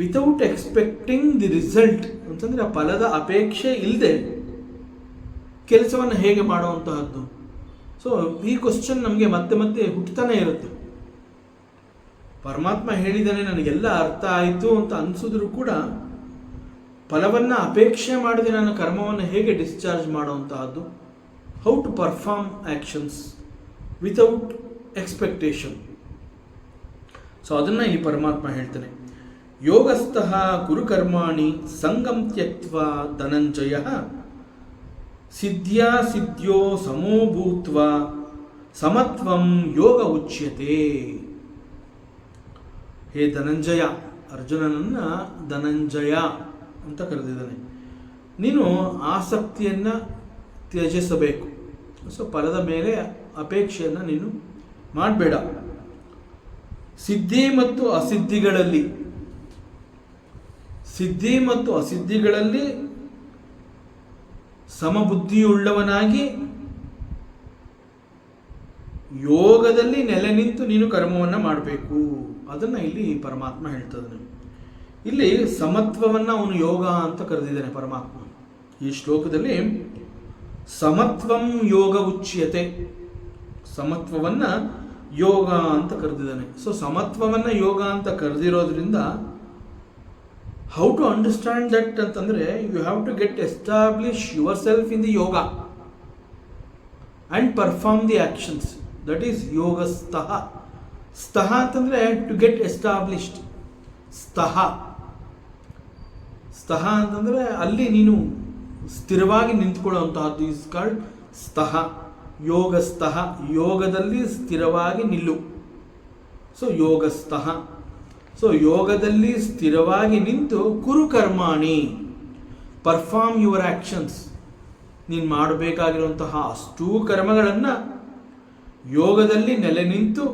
without expecting the result ಅಂತಂದರೆ ಆ ಫಲದ ಅಪೇಕ್ಷೆ ಇಲ್ಲದೆ ಕೆಲಸವನ್ನು ಹೇಗೆ ಮಾಡುವಂತಹದ್ದು? ಸೊ ಈ ಕ್ವಶನ್ ನಮಗೆ ಮತ್ತೆ ಮತ್ತೆ ಹುಟ್ಟುತ್ತಾನೆ ಇರುತ್ತೆ. ಪರಮಾತ್ಮ ಹೇಳಿದ್ದಾನೆ, ನನಗೆಲ್ಲ ಅರ್ಥ ಆಯಿತು ಅಂತ ಅನಿಸಿದ್ರು ಕೂಡ ಫಲವನ್ನು ಅಪೇಕ್ಷೆ ಮಾಡದೆ ನಾನು ಕರ್ಮವನ್ನು ಹೇಗೆ ಡಿಸ್ಚಾರ್ಜ್ ಮಾಡುವಂತಹದ್ದು? How to perform actions without expectation. So ಅದನ್ನು ಈ ಪರಮಾತ್ಮ ಹೇಳ್ತಾನೆ. ಯೋಗಸ್ಥಃ ಕುರು ಕರ್ಮಾಣಿ ಸಂಗಂ ತ್ಯಕ್ತ್ವಾ ಧನಂಜಯ ಸಿದ್ಧ್ಯಾ ಸಿದ್ಧ್ಯೋ ಸಮೋ ಭೂತ್ವಾ ಸಮತ್ವಂ ಯೋಗ ಉಚ್ಯತೆ. ಹೇ ಧನಂಜಯ, ಅರ್ಜುನನನ್ನು ಧನಂಜಯ ಅಂತ ಕರೆದಿದ್ದಾನೆ. ನೀನು ಆಸಕ್ತಿಯನ್ನು ತ್ಯಜಿಸಬೇಕು. ಸೊ ಫಲದ ಮೇಲೆ ಅಪೇಕ್ಷೆಯನ್ನು ನೀನು ಮಾಡಬೇಡ. ಸಿದ್ಧಿ ಮತ್ತು ಅಸಿದ್ಧಿಗಳಲ್ಲಿ ಸಮಬುದ್ಧಿಯುಳ್ಳವನಾಗಿ ಯೋಗದಲ್ಲಿ ನೆಲೆ ನಿಂತು ನೀನು ಕರ್ಮವನ್ನು ಮಾಡಬೇಕು. ಅದನ್ನು ಇಲ್ಲಿ ಪರಮಾತ್ಮ ಹೇಳ್ತಿದ್ದಾನೆ. ಇಲ್ಲಿ ಸಮತ್ವವನ್ನು ಅವನು ಯೋಗ ಅಂತ ಕರೆದಿದ್ದಾನೆ ಪರಮಾತ್ಮ. ಈ ಶ್ಲೋಕದಲ್ಲಿ ಸಮತ್ವಂ ಯೋಗ ಉಚ್ಯತೆ, ಸಮತ್ವವನ್ನು ಯೋಗ ಅಂತ ಕರೆದಿದ್ದಾನೆ. ಸೊ ಸಮತ್ವವನ್ನು ಯೋಗ ಅಂತ ಕರೆದಿರೋದ್ರಿಂದ ಹೌ ಟು ಅಂಡರ್ಸ್ಟ್ಯಾಂಡ್ ದಟ್ ಅಂತಂದರೆ, you have to get establish yourself in the yoga and perform the actions. That is ಯೋಗಸ್ಥಃ. ಸ್ಥಃ ಅಂತಂದರೆ ಟು ಗೆಟ್ ಎಸ್ಟಾಬ್ಲಿಷ್ಡ್. ಸ್ಥಃ ಅಂತಂದರೆ ಅಲ್ಲಿ ನೀನು ಸ್ಥಿರವಾಗಿ ನಿಂತ್ಕೊಳ್ಳುವಂತಹದ್ದು ಈಸ್ ಕಾಲ್ಡ್ ಸ್ಥಃ. ಯೋಗಸ್ಥಃ, ಯೋಗದಲ್ಲಿ ಸ್ಥಿರವಾಗಿ ನಿಲ್ಲು. ಸೊ ಯೋಗಸ್ಥಃ. ಸೊ ಯೋಗದಲ್ಲಿ ಸ್ಥಿರವಾಗಿ ನಿಂತು ಕುರು ಕರ್ಮಾಣಿ, ಪರ್ಫಾರ್ಮ್ ಯುವರ್ ಆ್ಯಕ್ಷನ್ಸ್. ನೀನು ಮಾಡಬೇಕಾಗಿರುವಂತಹ ಅಷ್ಟೂ ಕರ್ಮಗಳನ್ನು ಯೋಗದಲ್ಲಿ ನೆಲೆ ನಿಂತು,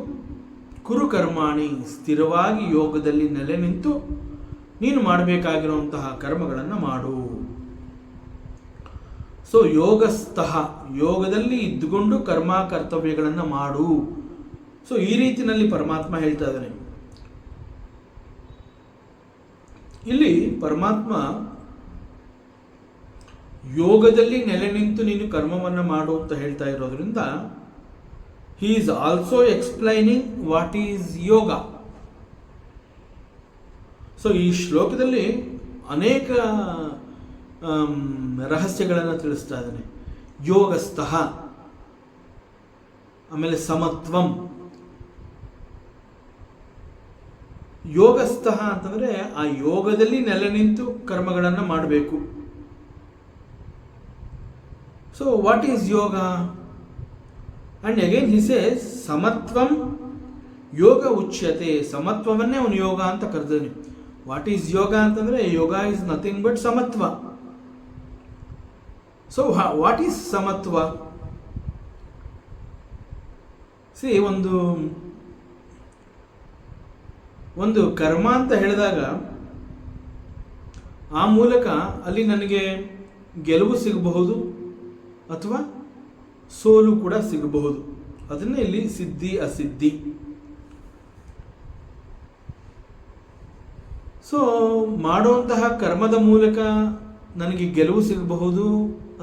ಕುರು ಕರ್ಮಾಣಿ, ಸ್ಥಿರವಾಗಿ ಯೋಗದಲ್ಲಿ ನೆಲೆ ನಿಂತು ನೀನು ಮಾಡಬೇಕಾಗಿರುವಂತಹ ಕರ್ಮಗಳನ್ನು ಮಾಡು. ಸೊ ಯೋಗಸ್ಥಃ, ಯೋಗದಲ್ಲಿ ಇದ್ದುಕೊಂಡು ಕರ್ಮ ಕರ್ತವ್ಯಗಳನ್ನು ಮಾಡು. ಸೊ ಈ ರೀತಿಯಲ್ಲಿ ಪರಮಾತ್ಮ ಹೇಳ್ತಾ ಇದ್ದಾನೆ. ಇಲ್ಲಿ ಪರಮಾತ್ಮ ಯೋಗದಲ್ಲಿ ನೆಲೆ ನಿಂತು ನೀನು ಕರ್ಮವನ್ನು ಮಾಡು ಅಂತ ಹೇಳ್ತಾ ಇರೋದ್ರಿಂದ he is also explaining what is yoga. So ಈ ಶ್ಲೋಕದಲ್ಲಿ ಅನೇಕ ರಹಸ್ಯಗಳನ್ನು ತಿಳಿಸ್ತಾ ಇದ್ದಾನೆ. ಯೋಗಸ್ಥಃ, ಆಮೇಲೆ ಸಮತ್ವಂ. ಯೋಗಸ್ಥಃ ಅಂತಂದರೆ ಆ ಯೋಗದಲ್ಲಿ ನೆಲೆ ನಿಂತು ಕರ್ಮಗಳನ್ನು ಮಾಡಬೇಕು. So what is yoga? And again he says ಸಮತ್ವಂ ಯೋಗ ಉಚ್ಯತೆ. ಸಮತ್ವವನ್ನೇ ಅವನು ಯೋಗ ಅಂತ ಕರೆದಾನೆ. ವಾಟ್ ಈಸ್ ಯೋಗ ಅಂತಂದರೆ ಯೋಗ ಈಸ್ ನಥಿಂಗ್ ಬಟ್ ಸಮತ್ವ. ಸೊ ವಾಟ್ ಈಸ್ ಸಮತ್ವ? ಸಿ ಒಂದು ಕರ್ಮ ಅಂತ ಹೇಳಿದಾಗ ಆ ಮೂಲಕ ಅಲ್ಲಿ ನನಗೆ ಗೆಲುವು ಸಿಗಬಹುದು ಅಥವಾ ಸೋಲು ಕೂಡ ಸಿಗಬಹುದು. ಅದನ್ನೇ ಇಲ್ಲಿ ಸಿದ್ಧಿ ಅಸಿದ್ಧಿ. ಸೊ ಮಾಡುವಂತಹ ಕರ್ಮದ ಮೂಲಕ ನನಗೆ ಗೆಲುವು ಸಿಗಬಹುದು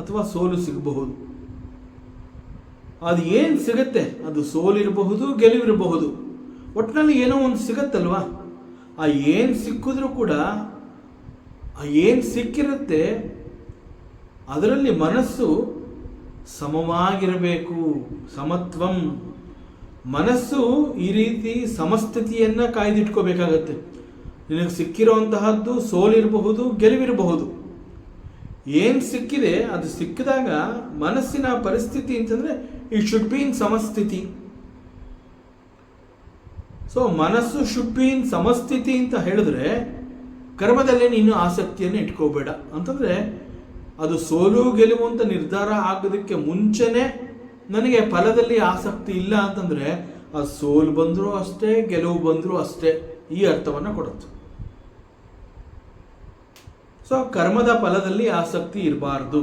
ಅಥವಾ ಸೋಲು ಸಿಗಬಹುದು. ಅದು ಏನು ಸಿಗುತ್ತೆ, ಅದು ಸೋಲಿರಬಹುದು, ಗೆಲುವಿರಬಹುದು, ಒಟ್ಟಿನಲ್ಲಿ ಏನೋ ಒಂದು ಸಿಗತ್ತಲ್ವಾ. ಆ ಏನು ಸಿಕ್ಕಿದ್ರೂ ಕೂಡ ಆ ಏನು ಸಿಕ್ಕಿರುತ್ತೆ ಅದರಲ್ಲಿ ಮನಸ್ಸು ಸಮವಾಗಿರಬೇಕು. ಸಮತ್ವಂ, ಮನಸ್ಸು ಈ ರೀತಿ ಸಮಸ್ಥಿತಿಯನ್ನು ಕಾಯ್ದಿಟ್ಕೋಬೇಕಾಗತ್ತೆ. ನಿನಗೆ ಸಿಕ್ಕಿರೋಂತಹದ್ದು ಸೋಲಿರಬಹುದು, ಗೆಲುವಿರಬಹುದು. ಏನು ಸಿಕ್ಕಿದೆ ಅದು ಸಿಕ್ಕಿದಾಗ ಮನಸ್ಸಿನ ಪರಿಸ್ಥಿತಿ ಅಂತಂದರೆ ಇಟ್ ಶುಡ್ ಬಿ ಇನ್ ಸಮಸ್ಥಿತಿ. ಸೊ ಮನಸ್ಸು ಶುಡ್ ಬಿ ಇನ್ ಸಮಸ್ಥಿತಿ ಅಂತ ಹೇಳಿದ್ರೆ ಕರ್ಮದಲ್ಲೇ ನೀನು ಆಸಕ್ತಿಯನ್ನು ಇಟ್ಕೋಬೇಡ. ಅಂತಂದರೆ ಅದು ಸೋಲು ಗೆಲುವು ಅಂತ ನಿರ್ಧಾರ ಆಗೋದಕ್ಕೆ ಮುಂಚೆನೇ ನನಗೆ ಫಲದಲ್ಲಿ ಆಸಕ್ತಿ ಇಲ್ಲ ಅಂತಂದರೆ ಅದು ಸೋಲು ಬಂದರೂ ಅಷ್ಟೇ, ಗೆಲುವು ಬಂದರೂ ಅಷ್ಟೇ, ಈ ಅರ್ಥವನ್ನು ಕೊಡುತ್ತೆ. ಸೊ ಕರ್ಮದ ಫಲದಲ್ಲಿ ಆಸಕ್ತಿ ಇರಬಾರ್ದು.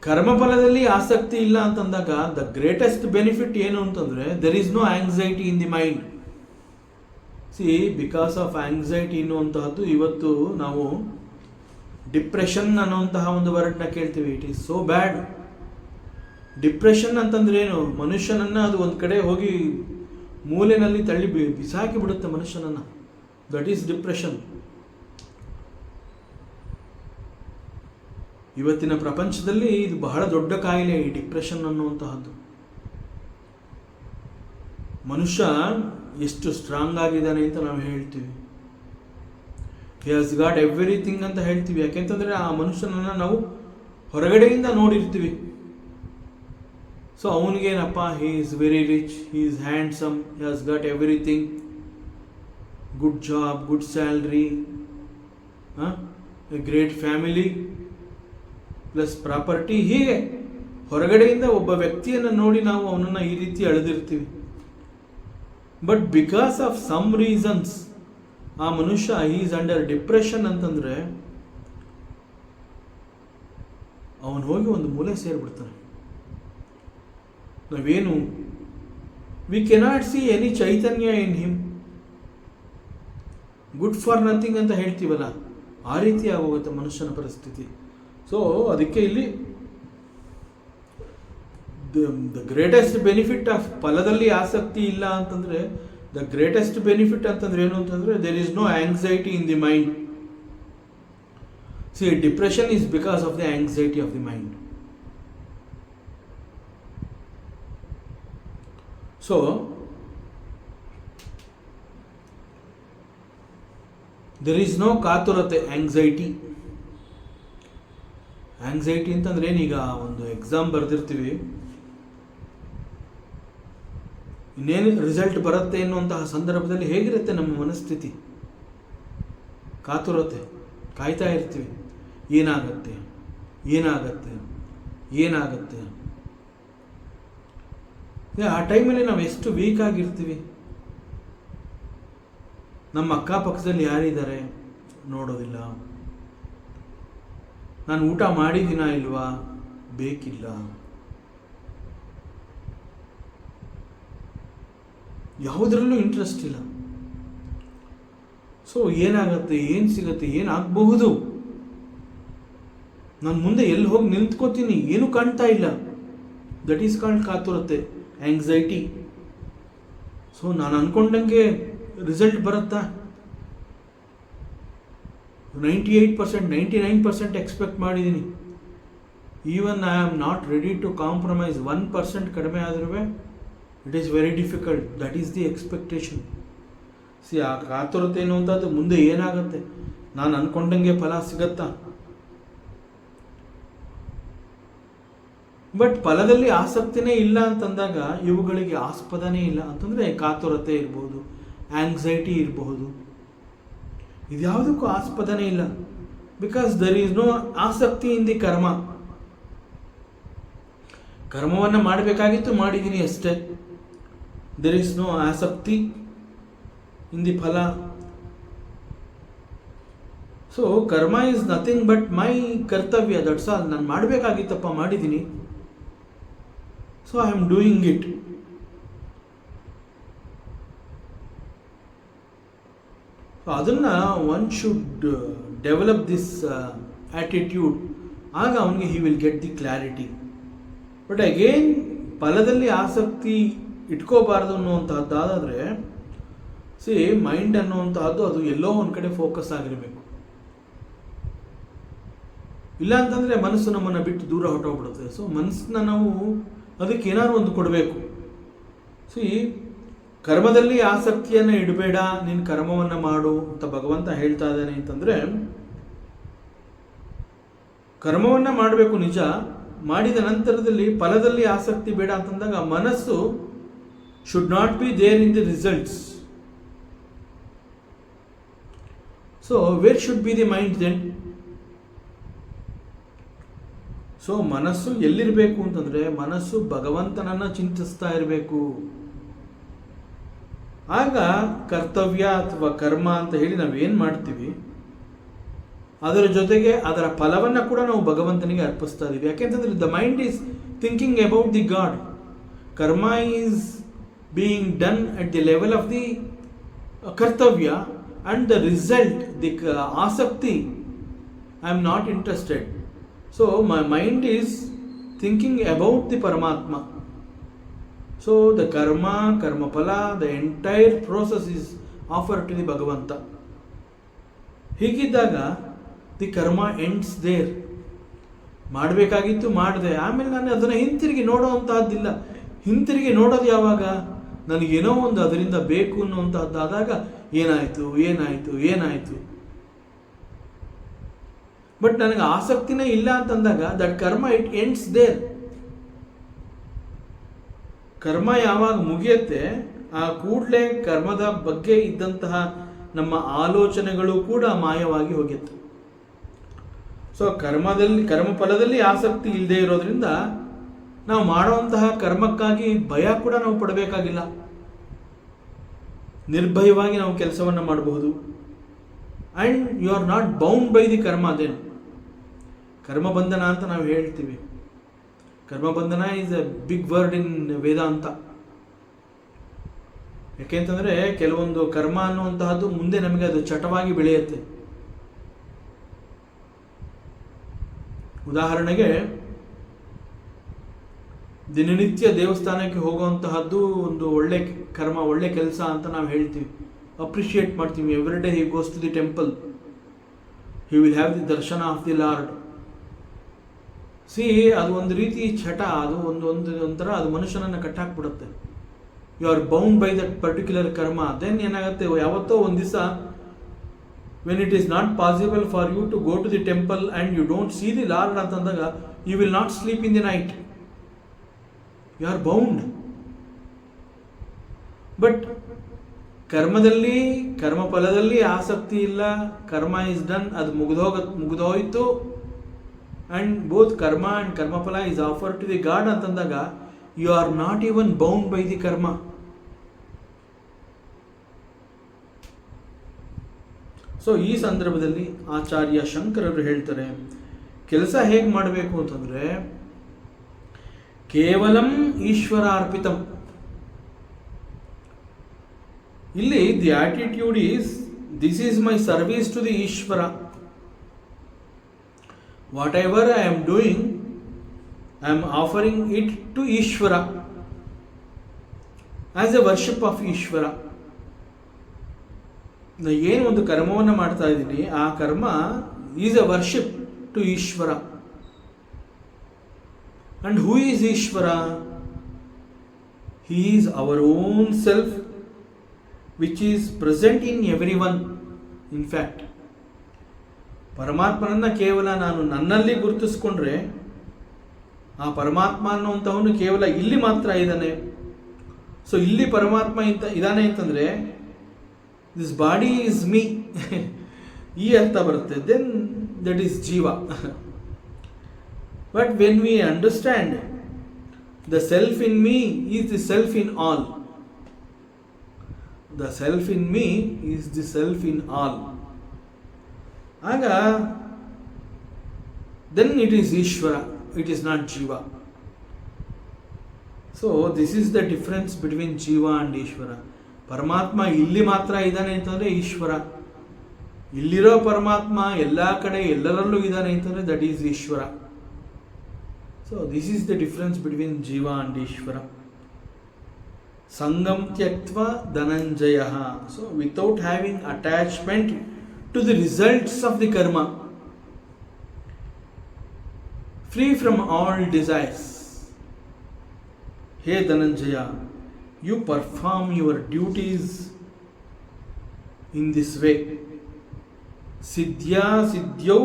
ಕರ್ಮಫಲದಲ್ಲಿ ಆಸಕ್ತಿ ಇಲ್ಲ ಅಂತಂದಾಗ ದ ಗ್ರೇಟೆಸ್ಟ್ ಬೆನಿಫಿಟ್ ಏನು ಅಂತಂದರೆ there is no anxiety in the mind. See, because of anxiety ಅನ್ನುವಂತಹದ್ದು ಇವತ್ತು ನಾವು ಡಿಪ್ರೆಷನ್ ಅನ್ನುವಂತಹ ಒಂದು ವರ್ಡ್ನ ಕೇಳ್ತೀವಿ. It is so bad. Depression ಅಂತಂದ್ರೆ ಏನು? ಮನುಷ್ಯನನ್ನು ಅದು ಒಂದು ಕಡೆ ಹೋಗಿ ಮೂಲೆಯಲ್ಲಿ ತಳ್ಳಿ ಬಿಸಾಕಿ ಬಿಡುತ್ತೆ ಮನುಷ್ಯನನ್ನು. That is depression. ಇವತ್ತಿನ ಪ್ರಪಂಚದಲ್ಲಿ ಇದು ಬಹಳ ದೊಡ್ಡ ಕಾಯಿಲೆ, ಈ ಡಿಪ್ರೆಷನ್ ಅನ್ನುವಂತಹದ್ದು. ಮನುಷ್ಯ ಎಷ್ಟು ಸ್ಟ್ರಾಂಗ್ ಆಗಿದ್ದಾನೆ ಅಂತ ನಾವು ಹೇಳ್ತೀವಿ. ಹಿ ಹ್ಯಾಸ್ ಗಾಟ್ ಎವ್ರಿಥಿಂಗ್ ಅಂತ ಹೇಳ್ತೀವಿ. ಯಾಕೆಂತಂದರೆ ಆ ಮನುಷ್ಯನನ್ನು ನಾವು ಹೊರಗಡೆಯಿಂದ ನೋಡಿರ್ತೀವಿ. ಸೊ ಅವನಿಗೇನಪ್ಪ, he is very rich, he is handsome, he has got everything, good job, good salary, a great family plus property. ಹೀಗೆ ಹೊರಗಡೆಯಿಂದ ಒಬ್ಬ ವ್ಯಕ್ತಿಯನ್ನು ನೋಡಿ ನಾವು ಅವನನ್ನು ಈ ರೀತಿ ಅಳೆದಿರ್ತೀವಿ. But because of some reasons ಆ ಮನುಷ್ಯ ಈಸ್ ಅಂಡರ್ ಡಿಪ್ರೆಷನ್ ಅಂತಂದರೆ ಅವನು ಹೋಗಿ ಒಂದು ಮೂಲೆ ಸೇರಿಬಿಡ್ತಾನೆ. ನಾವೇನು we cannot see any Chaitanya in him, good for nothing ಅಂತ ಹೇಳ್ತೀವಲ್ಲ, ಆ ರೀತಿ ಆಗೋಗುತ್ತೆ ಮನುಷ್ಯನ ಪರಿಸ್ಥಿತಿ. ಸೊ ಅದಕ್ಕೆ ಇಲ್ಲಿ ದ ಗ್ರೇಟೆಸ್ಟ್ ಬೆನಿಫಿಟ್ ಆಫ್ ಫಲದಲ್ಲಿ ಆಸಕ್ತಿ ಇಲ್ಲ ಅಂತಂದರೆ, ದ ಗ್ರೇಟೆಸ್ಟ್ ಬೆನಿಫಿಟ್ ಅಂತಂದ್ರೆ ಏನು ಅಂತಂದರೆ there is no anxiety in the mind. See, depression is because of the anxiety of the mind. So there is no ಕಾತುರತೆ, ಆಂಗ್ಸೈಟಿ. ಆಂಗ್ಸೈಟಿ ಅಂತಂದ್ರೆ ಏನೀಗ ಒಂದು ಎಕ್ಸಾಮ್ ಬರೆದಿರ್ತೀವಿ, ಇನ್ನೇನು ರಿಸಲ್ಟ್ ಬರುತ್ತೆ ಎನ್ನುವಂತಹ ಸಂದರ್ಭದಲ್ಲಿ ಹೇಗಿರುತ್ತೆ ನಮ್ಮ ಮನಸ್ಥಿತಿ? ಕಾತುರತೆ, ಕಾಯ್ತಾ ಇರ್ತೀವಿ. ಏನಾಗತ್ತೆ ಏನಾಗತ್ತೆ ಏನಾಗತ್ತೆ. ಆ ಟೈಮಲ್ಲಿ ನಾವು ಎಷ್ಟು ವೀಕ್ ಆಗಿರ್ತೀವಿ. ನಮ್ಮ ಅಕ್ಕಪಕ್ಕದಲ್ಲಿ ಯಾರಿದ್ದಾರೆ ನೋಡೋದಿಲ್ಲ. ನಾನು ಊಟ ಮಾಡಿದ್ದೀನಾ ಇಲ್ವಾ ಬೇಕಿಲ್ಲ. ಯಾವುದರಲ್ಲೂ ಇಂಟ್ರೆಸ್ಟ್ ಇಲ್ಲ. ಸೊ ಏನಾಗತ್ತೆ, ಏನು ಸಿಗತ್ತೆ, ಏನಾಗಬಹುದು, ನಾನು ಮುಂದೆ ಎಲ್ಲಿ ಹೋಗಿ ನಿಂತ್ಕೋತೀನಿ, ಏನು ಕಾಣ್ತಾ ಇಲ್ಲ. ದಟ್ ಈಸ್ ಕಾಲ್ಡ್ ಕಾತುರತೆ, ಆಂಗ್ಸೈಟಿ. ಸೊ ನಾನು ಅಂದ್ಕೊಂಡಂಗೆ ರಿಸಲ್ಟ್ ಬರುತ್ತಾ? 98%, 99% ಎಕ್ಸ್ಪೆಕ್ಟ್ ಮಾಡಿದ್ದೀನಿ. Even I am not ready to compromise. 1% ಕಡಿಮೆ ಆದ್ರೂ it is very difficult. That is the expectation. See, ಆ ಕಾತುರತೆ ಅನ್ನುವಂಥದ್ದು ಮುಂದೆ ಏನಾಗುತ್ತೆ, ನಾನು ಅಂದ್ಕೊಂಡಂಗೆ ಫಲ ಸಿಗತ್ತಾ? ಬಟ್ ಫಲದಲ್ಲಿ ಆಸಕ್ತಿನೇ ಇಲ್ಲ ಅಂತಂದಾಗ ಇವುಗಳಿಗೆ ಆಸ್ಪದನೇ ಇಲ್ಲ ಅಂತಂದರೆ ಕಾತುರತೆ ಇರ್ಬೋದು, ಆಂಗ್ಸೈಟಿ ಇರಬಹುದು, ಇದ್ಯಾವುದಕ್ಕೂ ಆಸ್ಪದನೇ ಇಲ್ಲ. ಬಿಕಾಸ್ ದರ್ ಈಸ್ ನೋ ಆಸಕ್ತಿ ಇನ್ ದಿ ಕರ್ಮ. ಕರ್ಮವನ್ನು ಮಾಡಬೇಕಾಗಿತ್ತು, ಮಾಡಿದ್ದೀನಿ ಅಷ್ಟೇ. ದೆರ್ ಈಸ್ ನೋ ಆಸಕ್ತಿ ಇನ್ ದಿ ಫಲ. ಸೊ ಕರ್ಮ ಈಸ್ ನಥಿಂಗ್ ಬಟ್ ಮೈ ಕರ್ತವ್ಯ, ದಟ್ಸ್ ಆಲ್. ನಾನು ಮಾಡಬೇಕಾಗಿತ್ತಪ್ಪ, ಮಾಡಿದ್ದೀನಿ. So I am doing it. So ಅದನ್ನು one should develop this attitude. ಆಗ ಅವನಿಗೆ he will get the clarity. But again ಫಲದಲ್ಲಿ ಆಸಕ್ತಿ ಇಟ್ಕೋಬಾರ್ದು ಅನ್ನುವಂಥದ್ದಾದರೆ ಮೈಂಡ್ ಅನ್ನುವಂಥದ್ದು ಅದು ಎಲ್ಲೋ ಒಂದು ಕಡೆ ಫೋಕಸ್ ಆಗಿರಬೇಕು. ಇಲ್ಲ ಅಂತಂದರೆ ಮನಸ್ಸು ನಮ್ಮನ್ನು ಬಿಟ್ಟು ದೂರ ಹೊರಟೋಗ್ಬಿಡುತ್ತೆ. ಸೊ ಮನಸ್ಸನ್ನ ನಾವು ಅದಕ್ಕೆ ಏನಾದ್ರು ಒಂದು ಕೊಡಬೇಕು. ಕರ್ಮದಲ್ಲಿ ಆಸಕ್ತಿಯನ್ನು ಇಡಬೇಡ, ನೀನು ಕರ್ಮವನ್ನು ಮಾಡು ಅಂತ ಭಗವಂತ ಹೇಳ್ತಾ ಇದ್ದಾನೆ ಅಂತಂದರೆ, ಕರ್ಮವನ್ನು ಮಾಡಬೇಕು ನಿಜ, ಮಾಡಿದ ನಂತರದಲ್ಲಿ ಫಲದಲ್ಲಿ ಆಸಕ್ತಿ ಬೇಡ ಅಂತಂದಾಗ ಮನಸ್ಸು should not be there in the results. So where should be the mind then? So ಮನಸ್ಸು ಎಲ್ಲಿರಬೇಕು ಅಂತಂದರೆ, ಮನಸ್ಸು ಭಗವಂತನನ್ನು ಚಿಂತಿಸ್ತಾ ಇರಬೇಕು. ಆಗ ಕರ್ತವ್ಯ ಅಥವಾ ಕರ್ಮ ಅಂತ ಹೇಳಿ ನಾವೇನು ಮಾಡ್ತೀವಿ ಅದರ ಜೊತೆಗೆ ಅದರ ಫಲವನ್ನು ಕೂಡ ನಾವು ಭಗವಂತನಿಗೆ ಅರ್ಪಿಸ್ತಾ ಇದ್ದೀವಿ. ಯಾಕೆಂತಂದರೆ the mind is thinking about the God. ಕರ್ಮ is being done at the level of the ಕರ್ತವ್ಯ ಆ್ಯಂಡ್ ದ ರಿಸಲ್ಟ್, ದಿ ಆಸಕ್ತಿ, I am not interested. So my mind is thinking about the ಪರಮಾತ್ಮ. ಸೊ ದ ಕರ್ಮಫಲ, the entire process is offer to the ಭಗವಂತ. ಹೀಗಿದ್ದಾಗ the ಕರ್ಮ ends there. ಮಾಡಬೇಕಾಗಿತ್ತು ಮಾಡಿದೆ, ಆಮೇಲೆ ನಾನು ಅದನ್ನು ಹಿಂತಿರುಗಿ ನೋಡೋವಂತಹದ್ದಿಲ್ಲ. ಹಿಂತಿರುಗಿ ನೋಡೋದು ಯಾವಾಗ? ನನಗೇನೋ ಒಂದು ಅದರಿಂದ ಬೇಕು ಅನ್ನುವಂಥದ್ದಾದಾಗ ಏನಾಯಿತು. ಬಟ್ ನನಗೆ ಆಸಕ್ತಿನೇ ಇಲ್ಲ ಅಂತಂದಾಗ ದಟ್ ಕರ್ಮ ಇಟ್ ಎಂಡ್ಸ್ ದೇರ್. ಕರ್ಮ ಯಾವಾಗ ಮುಗಿಯುತ್ತೆ ಆ ಕೂಡಲೇ ಕರ್ಮದ ಬಗ್ಗೆ ಇದ್ದಂತಹ ನಮ್ಮ ಆಲೋಚನೆಗಳು ಕೂಡ ಮಾಯವಾಗಿ ಹೋಗುತ್ತೆ. ಸೊ ಕರ್ಮಫಲದಲ್ಲಿ ಆಸಕ್ತಿ ಇಲ್ಲದೆ ಇರೋದ್ರಿಂದ ನಾವು ಮಾಡುವಂತಹ ಕರ್ಮಕ್ಕಾಗಿ ಭಯ ಕೂಡ ನಾವು ಪಡಬೇಕಾಗಿಲ್ಲ. ನಿರ್ಭಯವಾಗಿ ನಾವು ಕೆಲಸವನ್ನು ಮಾಡಬಹುದು. And you are not bound by the ಕರ್ಮ. ದೆನ್ ಕರ್ಮಬಂಧನ ಅಂತ ನಾವು ಹೇಳ್ತೀವಿ. ಕರ್ಮಬಂಧನ is a big word in Vedanta. ಯಾಕೆಂತಂದರೆ ಕೆಲವೊಂದು ಕರ್ಮ ಅನ್ನುವಂತಹದ್ದು ಮುಂದೆ ನಮಗೆ ಅದು ಚಟವಾಗಿ ಬೆಳೆಯುತ್ತೆ. ಉದಾಹರಣೆಗೆ ದಿನನಿತ್ಯ ದೇವಸ್ಥಾನಕ್ಕೆ ಹೋಗುವಂತಹದ್ದು ಒಂದು ಒಳ್ಳೆ ಕರ್ಮ, ಒಳ್ಳೆ ಕೆಲಸ ಅಂತ ನಾವು ಹೇಳ್ತೀವಿ, ಅಪ್ರಿಷಿಯೇಟ್ ಮಾಡ್ತೀವಿ. Every day he goes to the temple, he will have the darshan of the Lord. ಅದು ಒಂದು ರೀತಿ ಚಟ, ಅದು ಒಂಥರ ಅದು ಮನುಷ್ಯನನ್ನು ಕಟ್ಟಾಕ್ಬಿಡುತ್ತೆ. You are bound by that particular ಕರ್ಮ. ದೆನ್ ಏನಾಗುತ್ತೆ, ಯಾವತ್ತೋ ಒಂದು ದಿವಸ when it is not possible for you to go to the temple and you don't see the Lord ಅಂತಂದಾಗ you will not sleep in the night. You are bound. But ಕರ್ಮಫಲದಲ್ಲಿ ಆಸಕ್ತಿ ಇಲ್ಲ, ಕರ್ಮ is done, ಅದು ಮುಗಿದೋಯ್ತು, and both ಕರ್ಮ and ಕರ್ಮಫಲ is offer to the God ಅಂತಂದಾಗ you are not even bound by the ಕರ್ಮ. ಸೊ ಈ ಸಂದರ್ಭದಲ್ಲಿ ಆಚಾರ್ಯ ಶಂಕರರು ಹೇಳ್ತಾರೆ, ಕೆಲಸ ಹೇಗೆ ಮಾಡಬೇಕು ಅಂತಂದರೆ ಕೇವಲಂ ಈಶ್ವರಾರ್ಪಿತಂ. ಇಲ್ಲಿ the attitude is this is my service to the Ishwara. Whatever I am doing I am offering it to Ishwara as a worship of Ishwara. ನಾನು ಏನು ಒಂದು ಕರ್ಮವನ್ನು ಮಾಡ್ತಾ ಇದ್ದೀನಿ, ಆ ಕರ್ಮ is a worship to Ishwara. And who is Ishvara? He is our own self, which is present in everyone. In fact, ಪರಮಾತ್ಮನನ್ನು ಕೇವಲ ನಾನು ನನ್ನಲ್ಲಿ ಗುರುತಿಸ್ಕೊಂಡ್ರೆ ಆ ಪರಮಾತ್ಮ ಅನ್ನುವಂಥವನು ಕೇವಲ ಇಲ್ಲಿ ಮಾತ್ರ ಇದ್ದಾನೆ. ಸೊ ಇಲ್ಲಿ ಪರಮಾತ್ಮ ಇದ್ದಾನೆ ಅಂತಂದರೆ ದಿಸ್ ಬಾಡಿ ಈಸ್ ಮೀ ಈ ಅರ್ಥ ಬರುತ್ತೆ. ದೆನ್ ದಟ್ ಈಸ್ ಜೀವ. But when we understand the self in me is the self in all, the self in me is the self in all, then it is Ishvara, it is not Jiva. So this is the difference between Jiva and Ishvara. Paramatma illi matra idane antandre Ishvara, ಇಲ್ಲಿರೋ ಪರಮಾತ್ಮ ಎಲ್ಲ ಕಡೆ ಎಲ್ಲರಲ್ಲೂ ಇದ್ದಾನೆ ಅಂತಂದರೆ that is ಈಶ್ವರ. So this is the difference between ಜೀವ and ಈಶ್ವರ. ಸಂಗಮ್ ತ್ಯಕ್ತ್ವ Dhananjaya. So without having attachment to the results of the ಕರ್ಮ, ಫ್ರೀ ಫ್ರಮ್ ಆಲ್ ಡಿಸೈರ್ಸ್. ಹೇ Dhananjaya, you perform your duties in this way. ಸಿದ್ಧ್ಯಾ ಸಿದ್ಧ್ಯೌ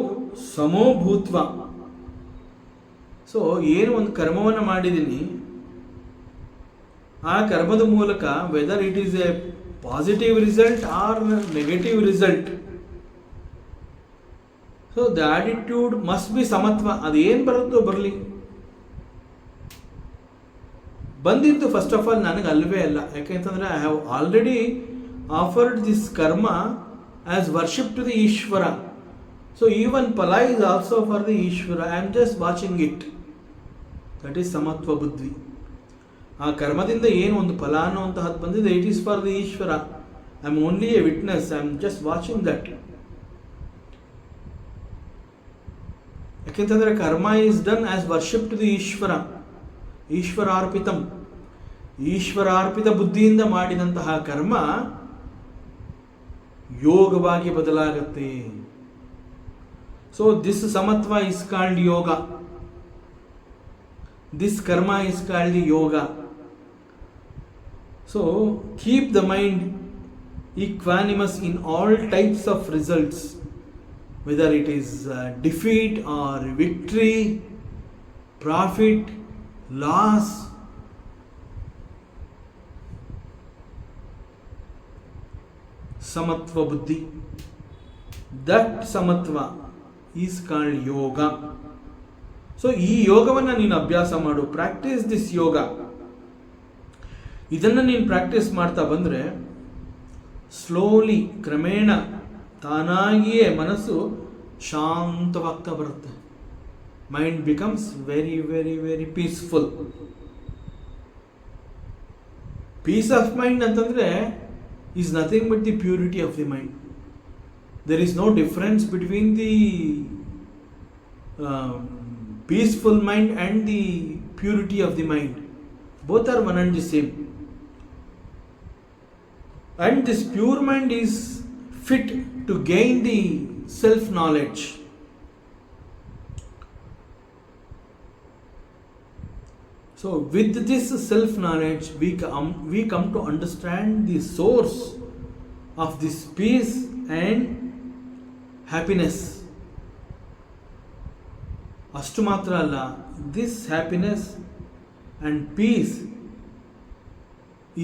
ಸಮೋ ಭೂತ್ವ. ಸೊ ಏನು ಒಂದು ಕರ್ಮವನ್ನು ಮಾಡಿದ್ದೀನಿ, ಆ ಕರ್ಮದ ಮೂಲಕ whether it is a positive result or negative result, so the attitude must be ಸಮತ್ವ. ಅದೇನು ಬರುತ್ತೋ ಬರಲಿ, ಬಂದಿದ್ದು ಫಸ್ಟ್ ಆಫ್ ಆಲ್ ನನಗೆ ಅಲ್ವೇ ಅಲ್ಲ. ಯಾಕೆಂತಂದರೆ I have already offered this ಕರ್ಮ ಆಸ್ ವರ್ಷಿಪ್ ಟು ದಿ ಈಶ್ವರ. ಸೊ ಈವನ್ ಫಲ ಈಸ್ ಆಲ್ಸೋ ಫಾರ್ ದಿ ಈಶ್ವರ. I am just watching it. That is ಸಮತ್ವ ಬುದ್ಧಿ. ಆ ಕರ್ಮದಿಂದ ಏನು ಒಂದು ಫಲ ಅನ್ನುವಂತಹದ್ದು ಬಂದಿದೆ, ಇಟ್ ಈಸ್ ಫಾರ್ ದಿ ಈಶ್ವರ. I am only a witness. I am just watching that. ಯಾಕೆಂತಂದರೆ ಕರ್ಮ is done as worship to the ಈಶ್ವರ. ಈಶ್ವರಾರ್ಪಿತಂ. ಈಶ್ವರಾರ್ಪಿತ ಬುದ್ಧಿಯಿಂದ ಮಾಡಿದಂತಹ ಕರ್ಮ ಯೋಗವಾಗಿ ಬದಲಾಗುತ್ತೆ. ಸೊ ದಿಸ್ ಸಮತ್ವ ಇಸ್ ಕಾಲ್ಡ್ ಯೋಗ. ದಿಸ್ ಕರ್ಮ is called yoga. So keep the mind equanimous in all types of results, whether it is defeat or victory, profit, loss. Samatva buddhi. That samatva is called yoga. So ಈ ಯೋಗವನ್ನು ನೀನು ಅಭ್ಯಾಸ ಮಾಡು. Practice this ಯೋಗ. ಇದನ್ನು ನೀನು practice ಮಾಡ್ತಾ ಬಂದರೆ slowly, ಕ್ರಮೇಣ ತಾನಾಗಿಯೇ ಮನಸ್ಸು ಶಾಂತವಾಗ್ತಾ ಬರುತ್ತೆ. Mind becomes very very very peaceful. Peace of mind ಅಂತಂದರೆ is nothing but the purity of the mind. There is no difference between the peaceful mind and the purity of the mind. Both are one and the same. And this pure mind is fit to gain the self-knowledge. So with this self-knowledge, we come to understand the source of this peace and happiness. ಅಷ್ಟು ಮಾತ್ರ ಅಲ್ಲ, this happiness and peace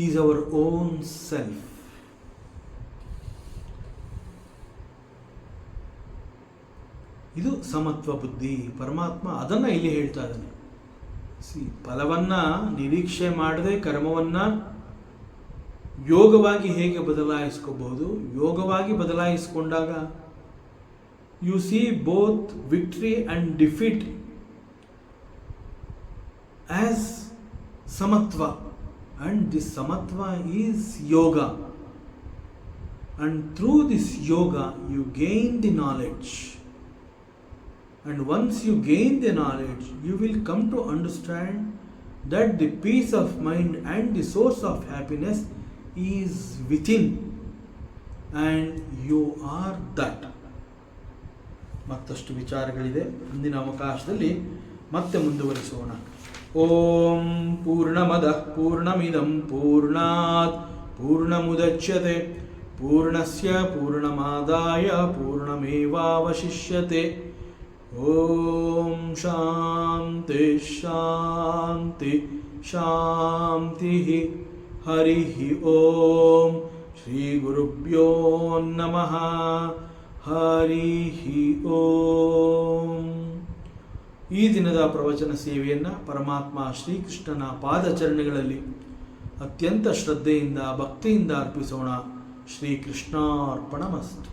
is our own self. ಇದು ಸಮತ್ವ ಬುದ್ಧಿ. ಪರಮಾತ್ಮ ಅದನ್ನು ಇಲ್ಲಿ ಹೇಳ್ತಾ ಇದ್ದಾನೆ. ಫಲವನ್ನು ನಿರೀಕ್ಷೆ ಮಾಡದೆ ಕರ್ಮವನ್ನು ಯೋಗವಾಗಿ ಹೇಗೆ ಬದಲಾಯಿಸ್ಕೋಬಹುದು. ಯೋಗವಾಗಿ ಬದಲಾಯಿಸಿಕೊಂಡಾಗ you see both victory and defeat as samatva, and this samatva is yoga, and through this yoga you gain the knowledge, and once you gain the knowledge you will come to understand that the peace of mind and the source of happiness is within, and you are that. ಮತ್ತಷ್ಟು ವಿಚಾರಗಳಿದೆ, ಮುಂದಿನ ಅವಕಾಶದಲ್ಲಿ ಮತ್ತೆ ಮುಂದುವರಿಸೋಣ. ಓಂ ಪೂರ್ಣಮದಃ ಪೂರ್ಣಮಿದಂ ಪೂರ್ಣಾತ್ ಪೂರ್ಣಮುದಚ್ಯತೆ ಪೂರ್ಣಸ್ಯ ಪೂರ್ಣಮಾದಾಯ ಪೂರ್ಣಮೇವಾವಶಿಷ್ಯತೆ. ಓಂ ಶಾಂತಿ ಶಾಂತಿ ಶಾಂತಿ. ಹರಿ ಓಂ. ಶ್ರೀ ಗುರುಭ್ಯೋ ನಮಃ. ಹರಿ ಓಂ. ಈ ದಿನದ ಪ್ರವಚನ ಸೇವೆಯನ್ನು ಪರಮಾತ್ಮ ಶ್ರೀಕೃಷ್ಣನ ಪಾದಚರಣೆಗಳಲ್ಲಿ ಅತ್ಯಂತ ಶ್ರದ್ಧೆಯಿಂದ ಭಕ್ತಿಯಿಂದ ಅರ್ಪಿಸೋಣ. ಶ್ರೀಕೃಷ್ಣಾರ್ಪಣಮಸ್ತು.